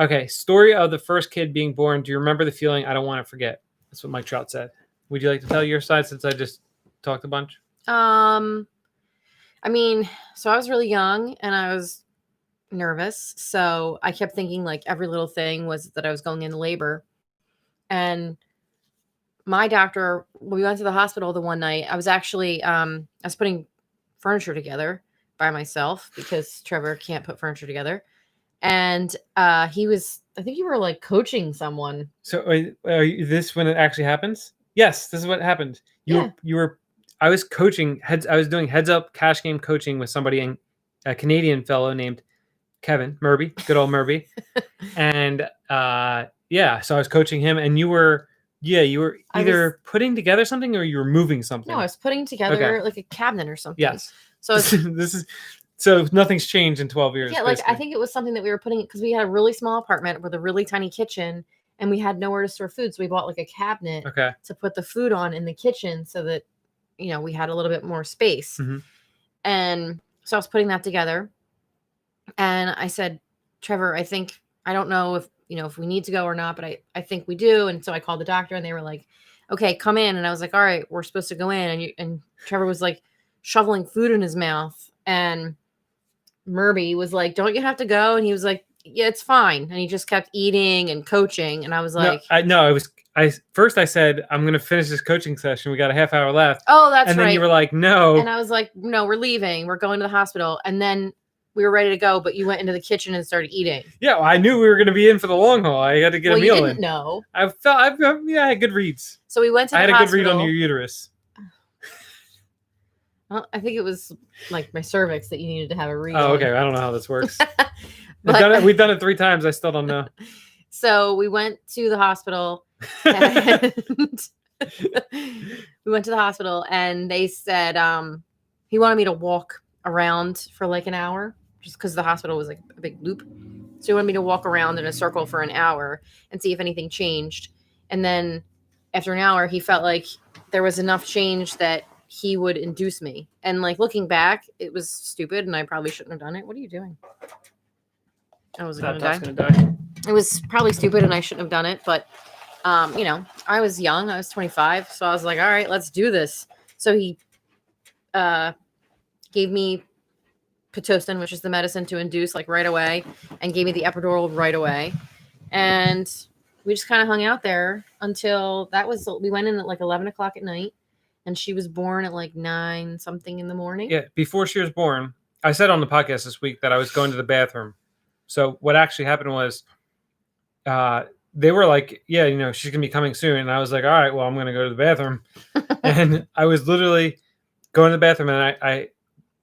Okay, story of the first kid being born. Do you remember the feeling? I don't want to forget. That's what Mike Trout said. Would you like to tell your side since I just talked a bunch? I mean, so I was really young and I was nervous. So I kept thinking like every little thing was that I was going into labor. And my doctor, when we went to the hospital the one night, I was actually, I was putting furniture together by myself because Trevor can't put furniture together. And he was, I think you were like coaching someone. So are you, this when it actually happens? Yes, this is what happened. You were I was coaching I was doing heads up cash game coaching with somebody, a Canadian fellow named Kevin Murby, good old Murby. And yeah, so I was coaching him, and you were either putting together something or you were moving something. No, I was putting together like a cabinet or something. Yes. So so nothing's changed in 12 years. Yeah, like basically. I think it was something that we were putting, because we had a really small apartment with a really tiny kitchen, and we had nowhere to store food. So we bought like a cabinet to put the food on in the kitchen so that, you know, we had a little bit more space. Mm-hmm. And so I was putting that together. And I said, Trevor, I don't know if, you know, if we need to go or not, but I think we do. And so I called the doctor, and they were like, okay, come in. And I was like, all right, we're supposed to go in. And Trevor was like shoveling food in his mouth. And Murby was like, don't you have to go? And he was like, yeah, it's fine. And he just kept eating and coaching. And I was like, first I said, I'm going to finish this coaching session. We got a half hour left. Oh, that's right. And then you were like, no. And I was like, no, we're leaving. We're going to the hospital. And then we were ready to go, but you went into the kitchen and started eating. Yeah, well, I knew we were going to be in for the long haul. I had to get a meal in. You didn't know. I had good reads. So we went to the hospital. I had a good read on your uterus. Well, I think it was like my cervix that you needed to have a read. Oh, okay. I don't know how this works. We've done it 3 times. I still don't know. So we went to the hospital. And we went to the hospital, and they said he wanted me to walk around for like an hour, just because the hospital was like a big loop. So he wanted me to walk around in a circle for an hour and see if anything changed. And then after an hour, he felt like there was enough change that he would induce me. And like looking back, it was stupid, and I probably shouldn't have done it. What are you doing? I was going to die. It was probably stupid, and I shouldn't have done it. But, you know, I was young. I was 25. So I was like, all right, let's do this. So he gave me Pitocin, which is the medicine to induce, like right away, and gave me the epidural right away. And we just kind of hung out there until we went in at like 11 o'clock at night. And she was born at like 9 something in the morning. Yeah, before she was born, I said on the podcast this week that I was going to the bathroom. So what actually happened was they were like, yeah, you know, she's going to be coming soon. And I was like, all right, well, I'm going to go to the bathroom. And I was literally going to the bathroom, and I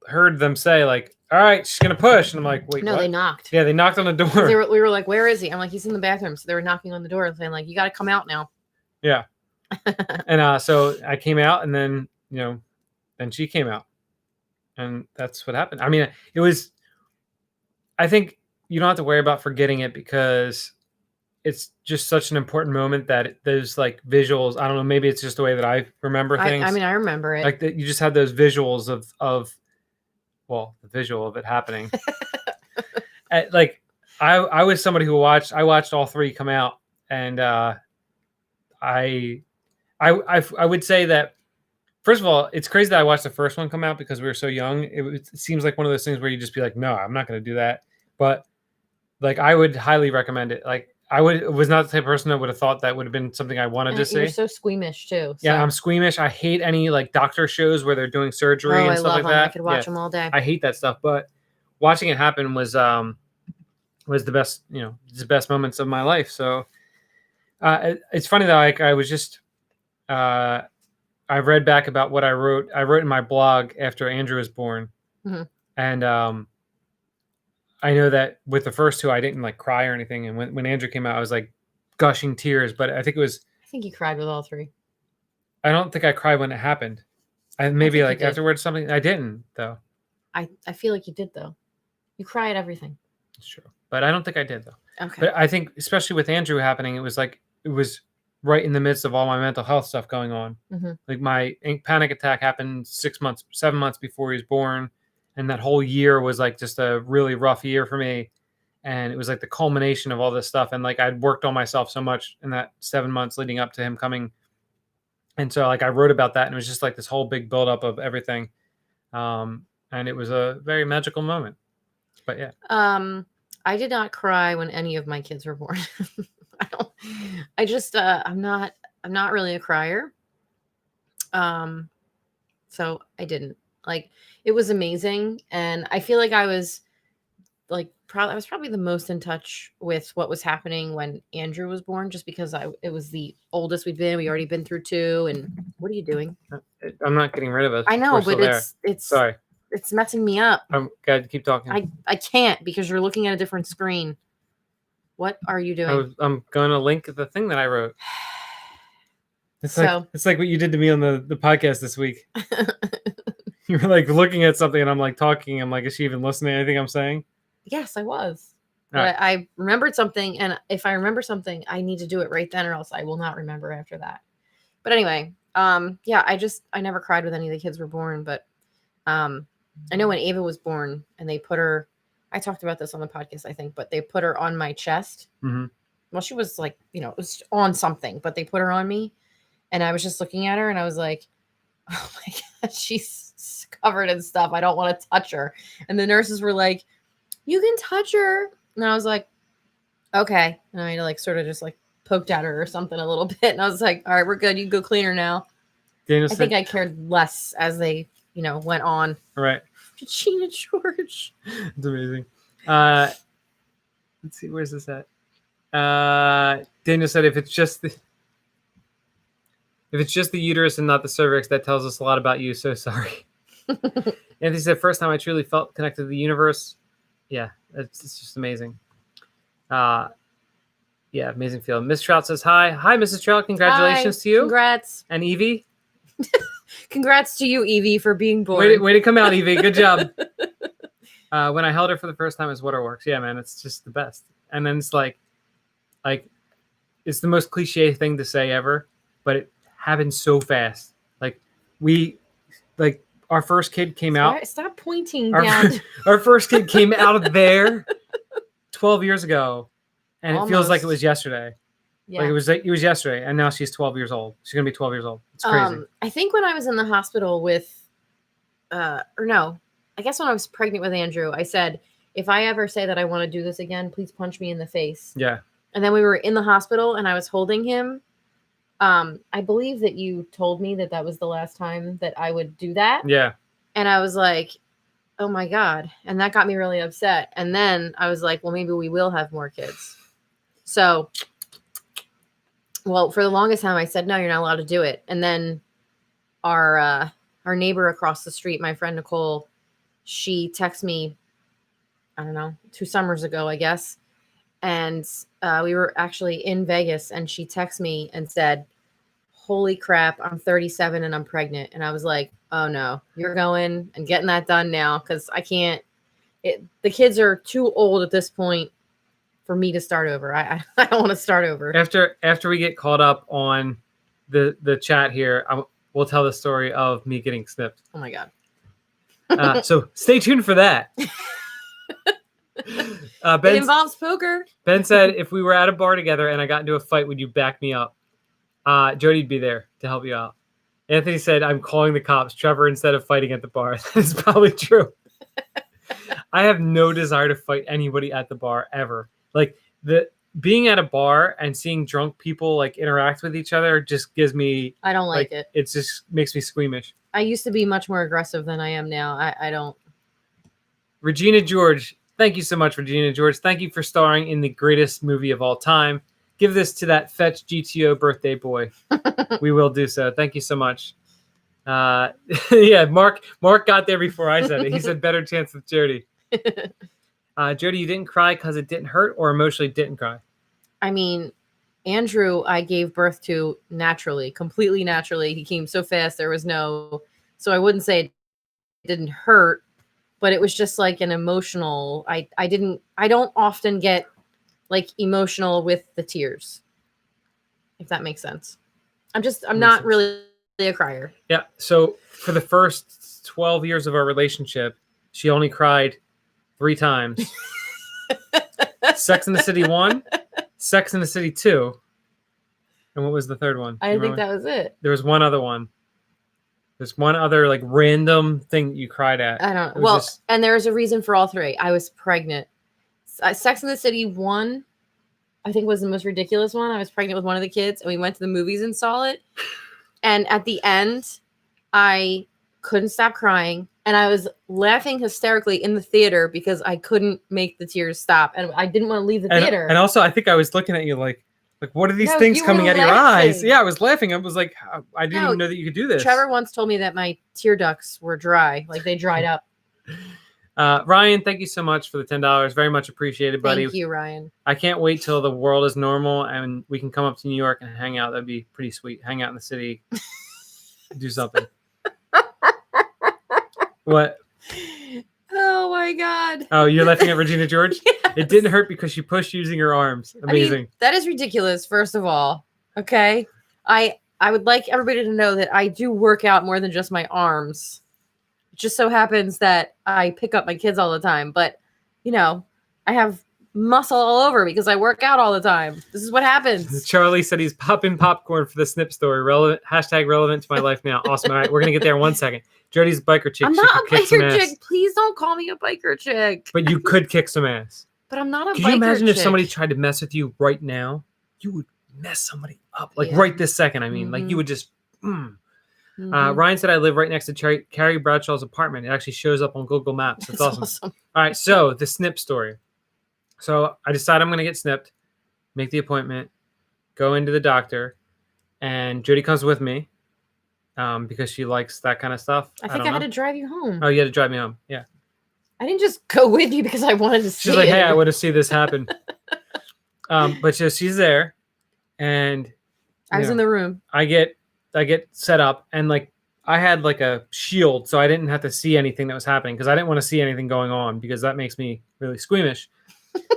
heard them say like, all right, she's going to push. And I'm like, wait, no, what? They knocked. Yeah, they knocked on the door. We were like, where is he? I'm like, he's in the bathroom. So they were knocking on the door and saying like, you got to come out now. Yeah. And so I came out, and then, you know, then she came out, and that's what happened. I mean, I think you don't have to worry about forgetting it, because it's just such an important moment that there's like visuals. I don't know. Maybe it's just the way that I remember things. I mean, I remember it. Like that, you just have those visuals of the visual of it happening. Like I was somebody who I watched all 3 come out, and I would say that, first of all, it's crazy that I watched the first one come out because we were so young. It seems like one of those things where you just be like, no, I'm not going to do that. But like, I would highly recommend it. Like, was not the type of person that would have thought that would have been something I wanted to see. You're so squeamish too. So. Yeah, I'm squeamish. I hate any like doctor shows where they're doing surgery and stuff like that. I could watch them all day. I hate that stuff. But watching it happen was the best, you know, the best moments of my life. So it's funny that like I was just I read back about what I wrote in my blog after Andrew was born. Mm-hmm. And I know that with the first two, I didn't like cry or anything. And when Andrew came out, I was like gushing tears. But I think it was. I think you cried with all three. I don't think I cried when it happened. I Maybe think you like did. afterwards something. I didn't though. I feel like you did though. You cry at everything. It's true, but I don't think I did though. Okay. But I think especially with Andrew happening, it was right in the midst of all my mental health stuff going on. Mhm. Like my panic attack happened 7 months before he was born, and that whole year was like just a really rough year for me. And it was like the culmination of all this stuff. And like I'd worked on myself so much in that 7 months leading up to him coming. And so like I wrote about that, and it was just like this whole big buildup of everything. And it was a very magical moment. But yeah. I did not cry when any of my kids were born. I'm not really a crier. So I didn't. Like, it was amazing, and I feel like I was like I was probably the most in touch with what was happening when Andrew was born, just because it was the oldest we've been. We already been through 2, and what are you doing? I'm not getting rid of it. I know, but it's sorry. It's messing me up. God, keep talking. I can't, because you're looking at a different screen. What are you doing? I'm going to link the thing that I wrote. It's like what you did to me on the podcast this week. You were like looking at something, and I'm like talking. I'm like, is she even listening to anything I'm saying? Yes, I was. Right. But I remembered something, and if I remember something, I need to do it right then, or else I will not remember after that. But anyway, yeah, I never cried when any of the kids were born, but I know when Ava was born and they put her, I talked about this on the podcast, I think, but they put her on my chest. Mm-hmm. Well, she was like, it was on something, but they put her on me, and I was just looking at her, and I was like, oh my God, she's covered in stuff. I don't want to touch her. And the nurses were like, you can touch her. And I was like, okay. And I like sort of just like poked at her or something a little bit. And I was like, all right, we're good. You can go clean her now. I think I cared less as they, went on. Right. Regina George. It's amazing. Let's see, where's this at? Daniel said if it's just the uterus and not the cervix, that tells us a lot about you. So sorry. Anthony said, first time I truly felt connected to the universe. Yeah, it's just amazing. Yeah, amazing feeling. Miss Trout says hi. Hi, Mrs. Trout. Congratulations to you. Congrats. And Evie. Congrats to you, Evie, for being born. Way to come out, Evie. Good job. When I held her for the first time as waterworks. Yeah, man, it's just the best. And then it's like it's the most cliche thing to say ever, but it happened so fast. Our first kid came out. Stop pointing down. Our first kid came out of there 12 years ago, and Almost. It feels like it was yesterday. Yeah. Like it was yesterday, and now she's 12 years old. She's gonna be 12 years old. It's crazy. I think when I was in the hospital with, I guess when I was pregnant with Andrew, I said, if I ever say that I want to do this again, please punch me in the face. Yeah. And then we were in the hospital, and I was holding him. I believe that you told me that was the last time that I would do that. Yeah. And I was like, oh my God. And that got me really upset. And then I was like, well, maybe we will have more kids. So, well, for the longest time I said, no, you're not allowed to do it. And then our neighbor across the street, my friend Nicole, she texted me, I don't know, 2 summers ago, I guess. And we were actually in Vegas, and she texted me and said, holy crap, I'm 37 and I'm pregnant. And I was like, oh no, you're going and getting that done now, because I can't. The kids are too old at this point for me to start over. I don't want to start over. After we get caught up on the chat here, we'll tell the story of me getting snipped. Oh my God. So stay tuned for that. It involves poker. Ben said, if we were at a bar together and I got into a fight, would you back me up? Jody'd be there to help you out. Anthony said, I'm calling the cops. Trevor, instead of fighting at the bar. That's probably true. I have no desire to fight anybody at the bar ever. Like, being at a bar and seeing drunk people like interact with each other just gives me. I don't like it. It just makes me squeamish. I used to be much more aggressive than I am now. I don't. Regina George. Thank you so much, Regina George. Thank you for starring in the greatest movie of all time. Give this to that fetch GTO birthday boy. We will do so. Thank you so much. Yeah, Mark got there before I said it. He said better chance with Jody. Jody, you didn't cry because it didn't hurt or emotionally didn't cry? I mean, Andrew, I gave birth to naturally, completely naturally. He came so fast. So I wouldn't say it didn't hurt, but it was just like an emotional. I don't often get like emotional with the tears, if that makes sense. I'm not really a crier. Yeah. So for the first 12 years of our relationship, she only cried 3 times. Sex in the City 1, Sex in the City 2. And what was the third one? I think that was it. There was one other one. There's one other like random thing you cried at. I don't know. Well, and there was a reason for all 3. I was pregnant. Sex in the City 1, I think, was the most ridiculous one. I was pregnant with one of the kids, and we went to the movies and saw it. And at the end, I couldn't stop crying, and I was laughing hysterically in the theater because I couldn't make the tears stop, and I didn't want to leave the theater. And also, I think I was looking at you like what are these things coming out of your eyes? Yeah, I was laughing. I was like, I didn't even know that you could do this. Trevor once told me that my tear ducts were dry, like they dried up. Ryan, thank you so much for the $10. Very much appreciated, buddy. Thank you, Ryan. I can't wait till the world is normal and we can come up to New York and hang out. That'd be pretty sweet. Hang out in the city, do something. What? Oh my God. Oh, you're laughing at Regina George? Yes. It didn't hurt because she pushed using her arms. Amazing. I mean, that is ridiculous, first of all. Okay. I would like everybody to know that I do work out more than just my arms. It just so happens that I pick up my kids all the time, but I have muscle all over because I work out all the time. This is what happens. Charlie said he's popping popcorn for the snip story. Relevant #relevant to my life now. Awesome. All right, we're gonna get there in 1 second. Jody's biker chick. I'm not a biker chick. Please don't call me a biker chick. But you could kick some ass. But I'm not a biker chick. Could you imagine if somebody tried to mess with you right now? You would mess somebody up. Like right this second, I mean. Like you would just... Ryan said I live right next to Carrie Bradshaw's apartment. It actually shows up on Google Maps. It's awesome. All right, so the snip story. So I decide I'm going to get snipped, make the appointment, go into the doctor, and Jody comes with me because she likes that kind of stuff. I think I had to drive you home. Oh, you had to drive me home. Yeah. I didn't just go with you because I wanted to see it. She's like, hey, I want to see this happen. But she's there, and I was in the room. I get set up, and like I had like a shield, so I didn't have to see anything that was happening because I didn't want to see anything going on because that makes me really squeamish.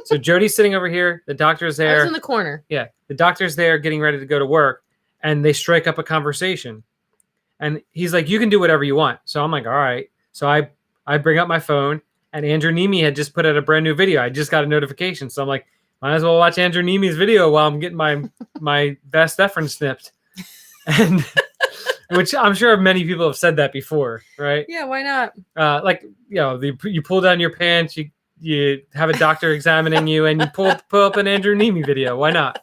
So Jody's sitting over here. The doctor's there. I was in the corner. Yeah, the doctor's there getting ready to go to work, and they strike up a conversation. And he's like, "You can do whatever you want." So I'm like, "All right." So I bring up my phone, and Andrew Nemi had just put out a brand new video. I just got a notification, so I'm like, might as well watch Andrew Nemi's video while I'm getting my vas deferens snipped. And which I'm sure many people have said that before, right? Yeah, why not? You pull down your pants, you have a doctor examining you, and you pull up an Andrew Nemi video. Why not?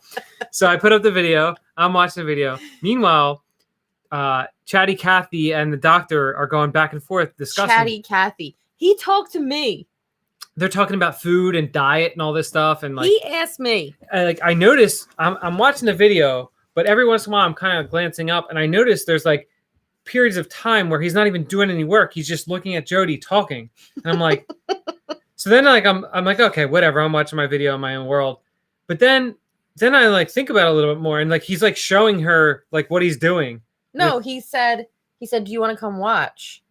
So I put up the video. I'm watching the video. Meanwhile, Chatty Cathy and the doctor are going back and forth discussing. Chatty Cathy. He talked to me. They're talking about food and diet and all this stuff. And like he asked me. I noticed I'm watching the video, but every once in a while I'm kind of glancing up, and I notice there's like periods of time where he's not even doing any work. He's just looking at Jody talking. And I'm like, so then like I'm like, okay, whatever. I'm watching my video in my own world. But then I like think about it a little bit more, and like he's like showing her like what he's doing. No, he said, do you want to come watch?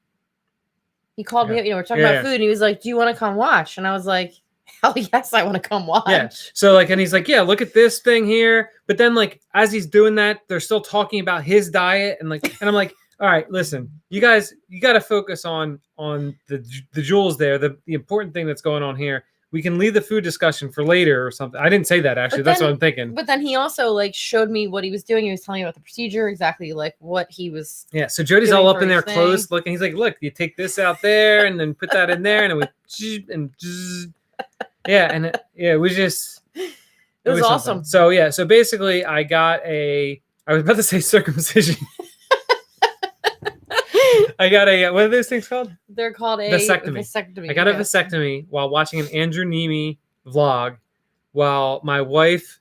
He called me up, we're talking about food, and he was like, do you want to come watch? And I was like, hell yes, I want to come watch. Yeah. So like, and he's like, yeah, look at this thing here. But then like, as he's doing that, they're still talking about his diet. And like, and I'm like, all right, listen, you guys, you got to focus on the jewels there. The important thing that's going on here. We can leave the food discussion for later or something. I didn't say that actually. That's what I'm thinking. But then he also like showed me what he was doing. He was telling me about the procedure, exactly like what he was. Yeah. So Jody's all up in there close looking. He's like, look, you take this out there and then put that in there. And it was just. It was awesome. So yeah. So basically I was about to say circumcision. I got what are those things called? They're called a vasectomy. I got a vasectomy while watching an Andrew Nemi vlog while my wife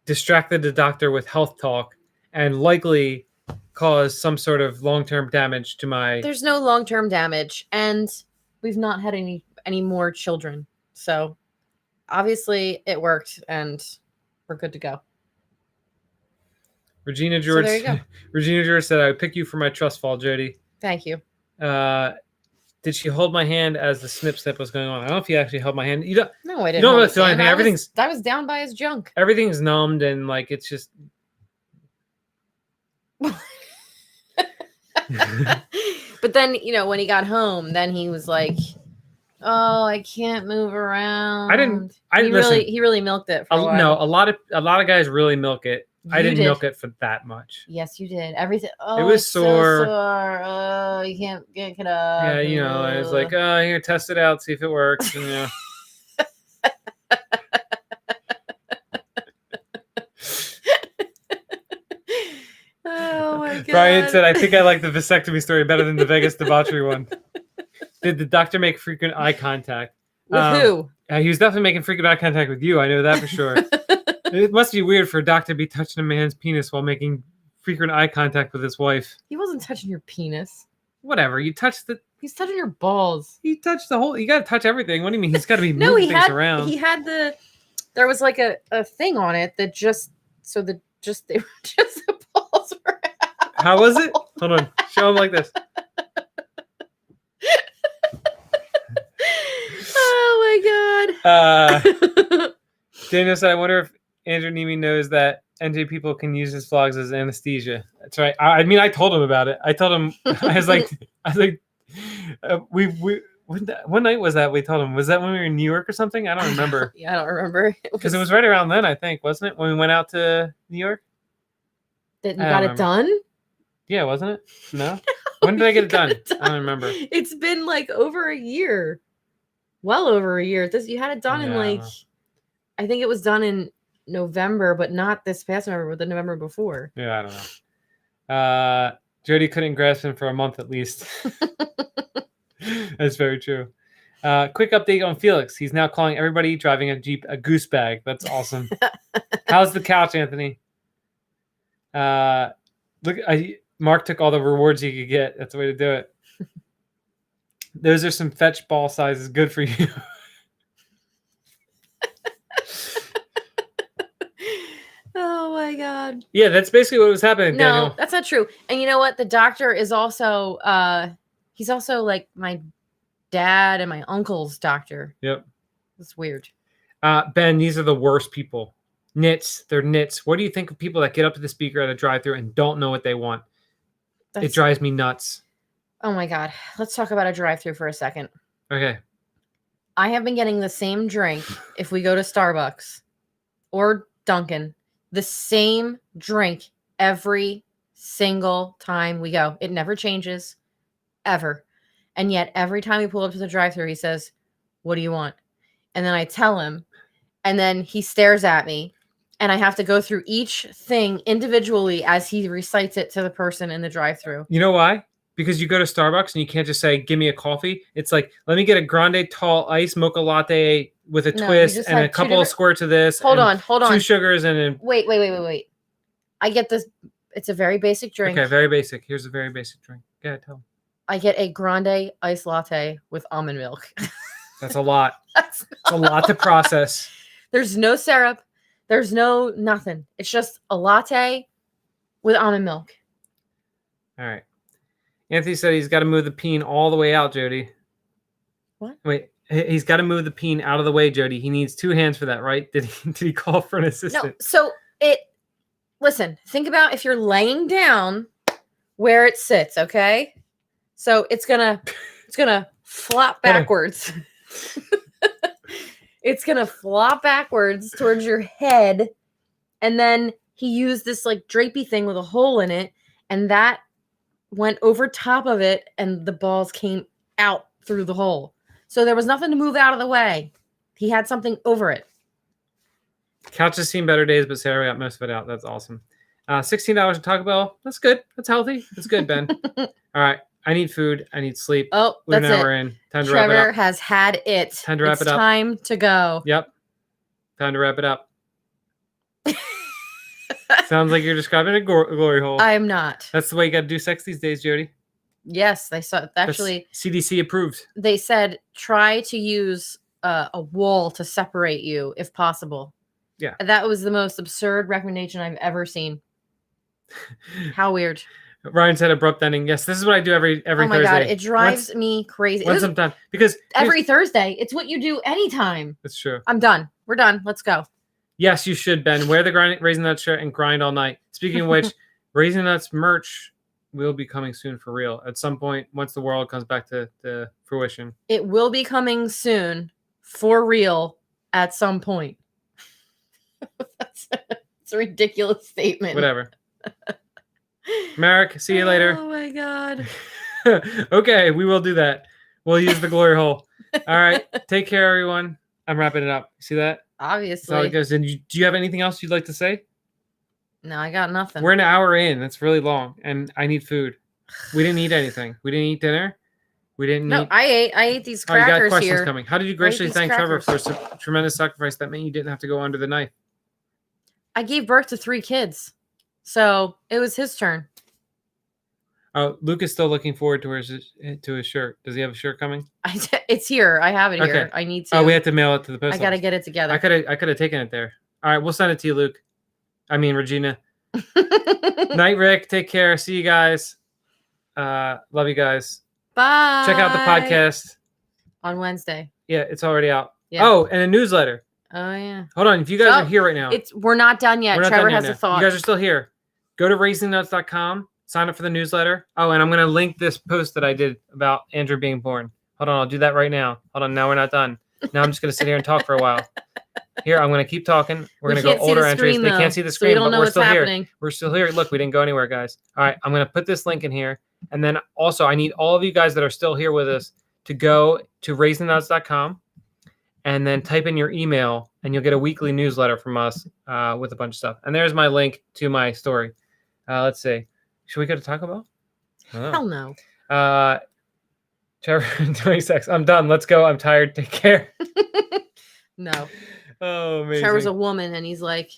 distracted the doctor with health talk and likely cause some sort of long-term damage to my. There's no long-term damage, and we've not had any more children. So obviously it worked, and we're good to go. Regina George. there you go. Regina George said, "I would pick you for my trust fall, Jody." Thank you. Did she hold my hand as the snip was going on? I don't know if you actually held my hand. You don't. No, I didn't. You don't hold really his feel hand. anything. I was down by his junk. Everything's numbed and like it's just. But then, when he got home, then he was like, "Oh, I can't move around." I didn't. He really milked it for a while. No, a lot of guys really milk it. I didn't milk it for that much. Yes, you did. Everything. Oh, it was sore. So sore. Oh, you can't get it up. Yeah, I was like, "Oh, here, test it out, see if it works." And, Oh my god. Brian said, "I think I like the vasectomy story better than the Vegas debauchery one." Did the doctor make frequent eye contact? With who? He was definitely making frequent eye contact with you. I know that for sure. It must be weird for a doctor to be touching a man's penis while making frequent eye contact with his wife. He wasn't touching your penis. Whatever. You touched the. He's touching your balls. He touched the whole. You got to touch everything. What do you mean? He's got to be moving things around. He had there was like a thing on it that they were just the balls were out. How was it? Hold on. Show him like this. Oh my god. Daniel said, "I wonder if Andrew Nemi knows that NJ people can use his vlogs as anesthesia." That's right. I mean, I told him about it. I told him. I was like, what night was that? We told him. Was that when we were in New York or something? I don't remember. Yeah, I don't remember. Because it was right around then, I think, wasn't it? When we went out to New York. That you got it done? Yeah, wasn't it? No. When did I get it done? I don't remember. It's been like over a year. Well over a year. You had it done in I think it was done in November, but not this past November, but the November before. Yeah, I don't know. Jody couldn't grasp him for a month at least. That's very true. Quick update on Felix. He's now calling everybody driving a Jeep a goose bag. That's awesome. How's the couch, Anthony? Look, Mark took all the rewards he could get. That's the way to do it. Those are some fetch ball sizes. Good for you. Oh my god. Yeah, that's basically what was happening. No, Daniel. that's not true. And you know what? The doctor is also he's also like my dad and my uncle's doctor. Yep. It's weird. Ben, these are the worst people. Nits. They're nits. What do you think of people that get up to the speaker at a drive-thru and don't know what they want? It drives me nuts. Oh my god. Let's talk about a drive-thru for a second. Okay. I have been getting the same drink if we go to Starbucks or Dunkin'. The same drink every single time we go. It never changes, ever. And yet every time we pull up to the drive-thru, he says, "What do you want?" And then I tell him, and then he stares at me, and I have to go through each thing individually as he recites it to the person in the drive-thru. You know why? Because you go to Starbucks and you can't just say, "Give me a coffee." It's like, "Let me get a grande tall ice mocha latte with a twist and a couple of squirts of this." Hold on. 2 sugars and then... Wait. I get this. It's a very basic drink. Okay, very basic. Here's a very basic drink. Go ahead, tell them. I get a grande ice latte with almond milk. That's a lot. It's a lot to process. There's no syrup. There's no nothing. It's just a latte with almond milk. All right. Anthony said he's got to move the peen all the way out, Jody. What? Wait, he's got to move the peen out of the way, Jody. He needs 2 hands for that, right? Did he call for an assistant? No. So listen, think about if you're laying down where it sits, okay? So it's gonna flop backwards. It's gonna flop backwards towards your head, and then he used this like drapey thing with a hole in it, and that went over top of it, and the balls came out through the hole. So there was nothing to move out of the way. He had something over it. Couch has seen better days, but Sarah got most of it out. That's awesome. $16 at Taco Bell. That's good. That's healthy. That's good, Ben. All right. I need food. I need sleep. Oh, that's it. We're in. Time to wrap it up. Trevor has had it. Time to wrap it up. Time to go. Yep. Time to wrap it up. Sounds like you're describing a glory hole. I'm not. That's the way you got to do sex these days, Jody. Yes, they saw actually. That's CDC approved. They said try to use a wall to separate you if possible. Yeah. That was the most absurd recommendation I've ever seen. How weird. Ryan said abrupt ending. Yes, this is what I do every Oh my Thursday. God, it drives me crazy. Once I'm done. Because every Thursday, it's what you do anytime. That's true. I'm done. We're done. Let's go. Yes, you should, Ben. Wear the Raisin Nuts shirt and grind all night. Speaking of which, Raisin Nuts merch will be coming soon for real. At some point, once the world comes back to fruition. It will be coming soon for real at some point. It's a ridiculous statement. Whatever. Merrick, see you later. Oh my God. Okay, we will do that. We'll use the glory hole. All right. Take care, everyone. I'm wrapping it up. See that? Obviously. That's how it goes. And do you have anything else you'd like to say? No, I got nothing. We're an hour in. That's really long. And I need food. We didn't eat anything. We didn't eat dinner. We didn't eat. I ate these Oh, you crackers got questions here. coming. How did you graciously these thank Trevor crackers. for some tremendous sacrifice that meant you didn't have to go under the knife? I gave birth to 3 kids. So it was his turn. Oh, Luke is still looking forward to his shirt. Does he have a shirt coming? It's here. I have it here. Okay. I need to. Oh, we have to mail it to the post I got to office. get it together. I could have taken it there. All right, we'll send it to you, Luke. I mean, Regina. Night, Rick. Take care. See you guys. Love you guys. Bye. Check out the podcast on Wednesday. Yeah, it's already out. Yeah. Oh, and a newsletter. Oh yeah. Hold on. If you guys are here right now, we're not done yet. We're not Trevor done yet has a now. thought. You guys are still here. Go to raisinnuts.com. Sign up for the newsletter. Oh, and I'm going to link this post that I did about Andrew being born. Hold on. I'll do that right now. Hold on. Now we're not done. Now I'm just going to sit here and talk for a while. Here, I'm going to keep talking. We're going to go older entries. They can't see the screen, but we're still here. We're still here. Look, we didn't go anywhere, guys. All right. I'm going to put this link in here. And then also, I need all of you guys that are still here with us to go to raisinnuts.com and then type in your email, and you'll get a weekly newsletter from us with a bunch of stuff. And there's my link to my story. Let's see. Should we go to Taco Bell? Hell no. Trevor, 26. I'm done. Let's go. I'm tired. Take care. No. Oh, amazing. Trevor's a woman, and he's like,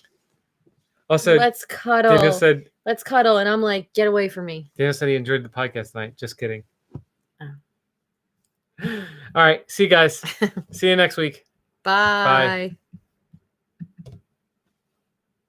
also, let's cuddle. Daniel said, let's cuddle. And I'm like, get away from me. Daniel said he enjoyed the podcast tonight. Just kidding. Oh. All right. See you guys. See you next week. Bye. Bye.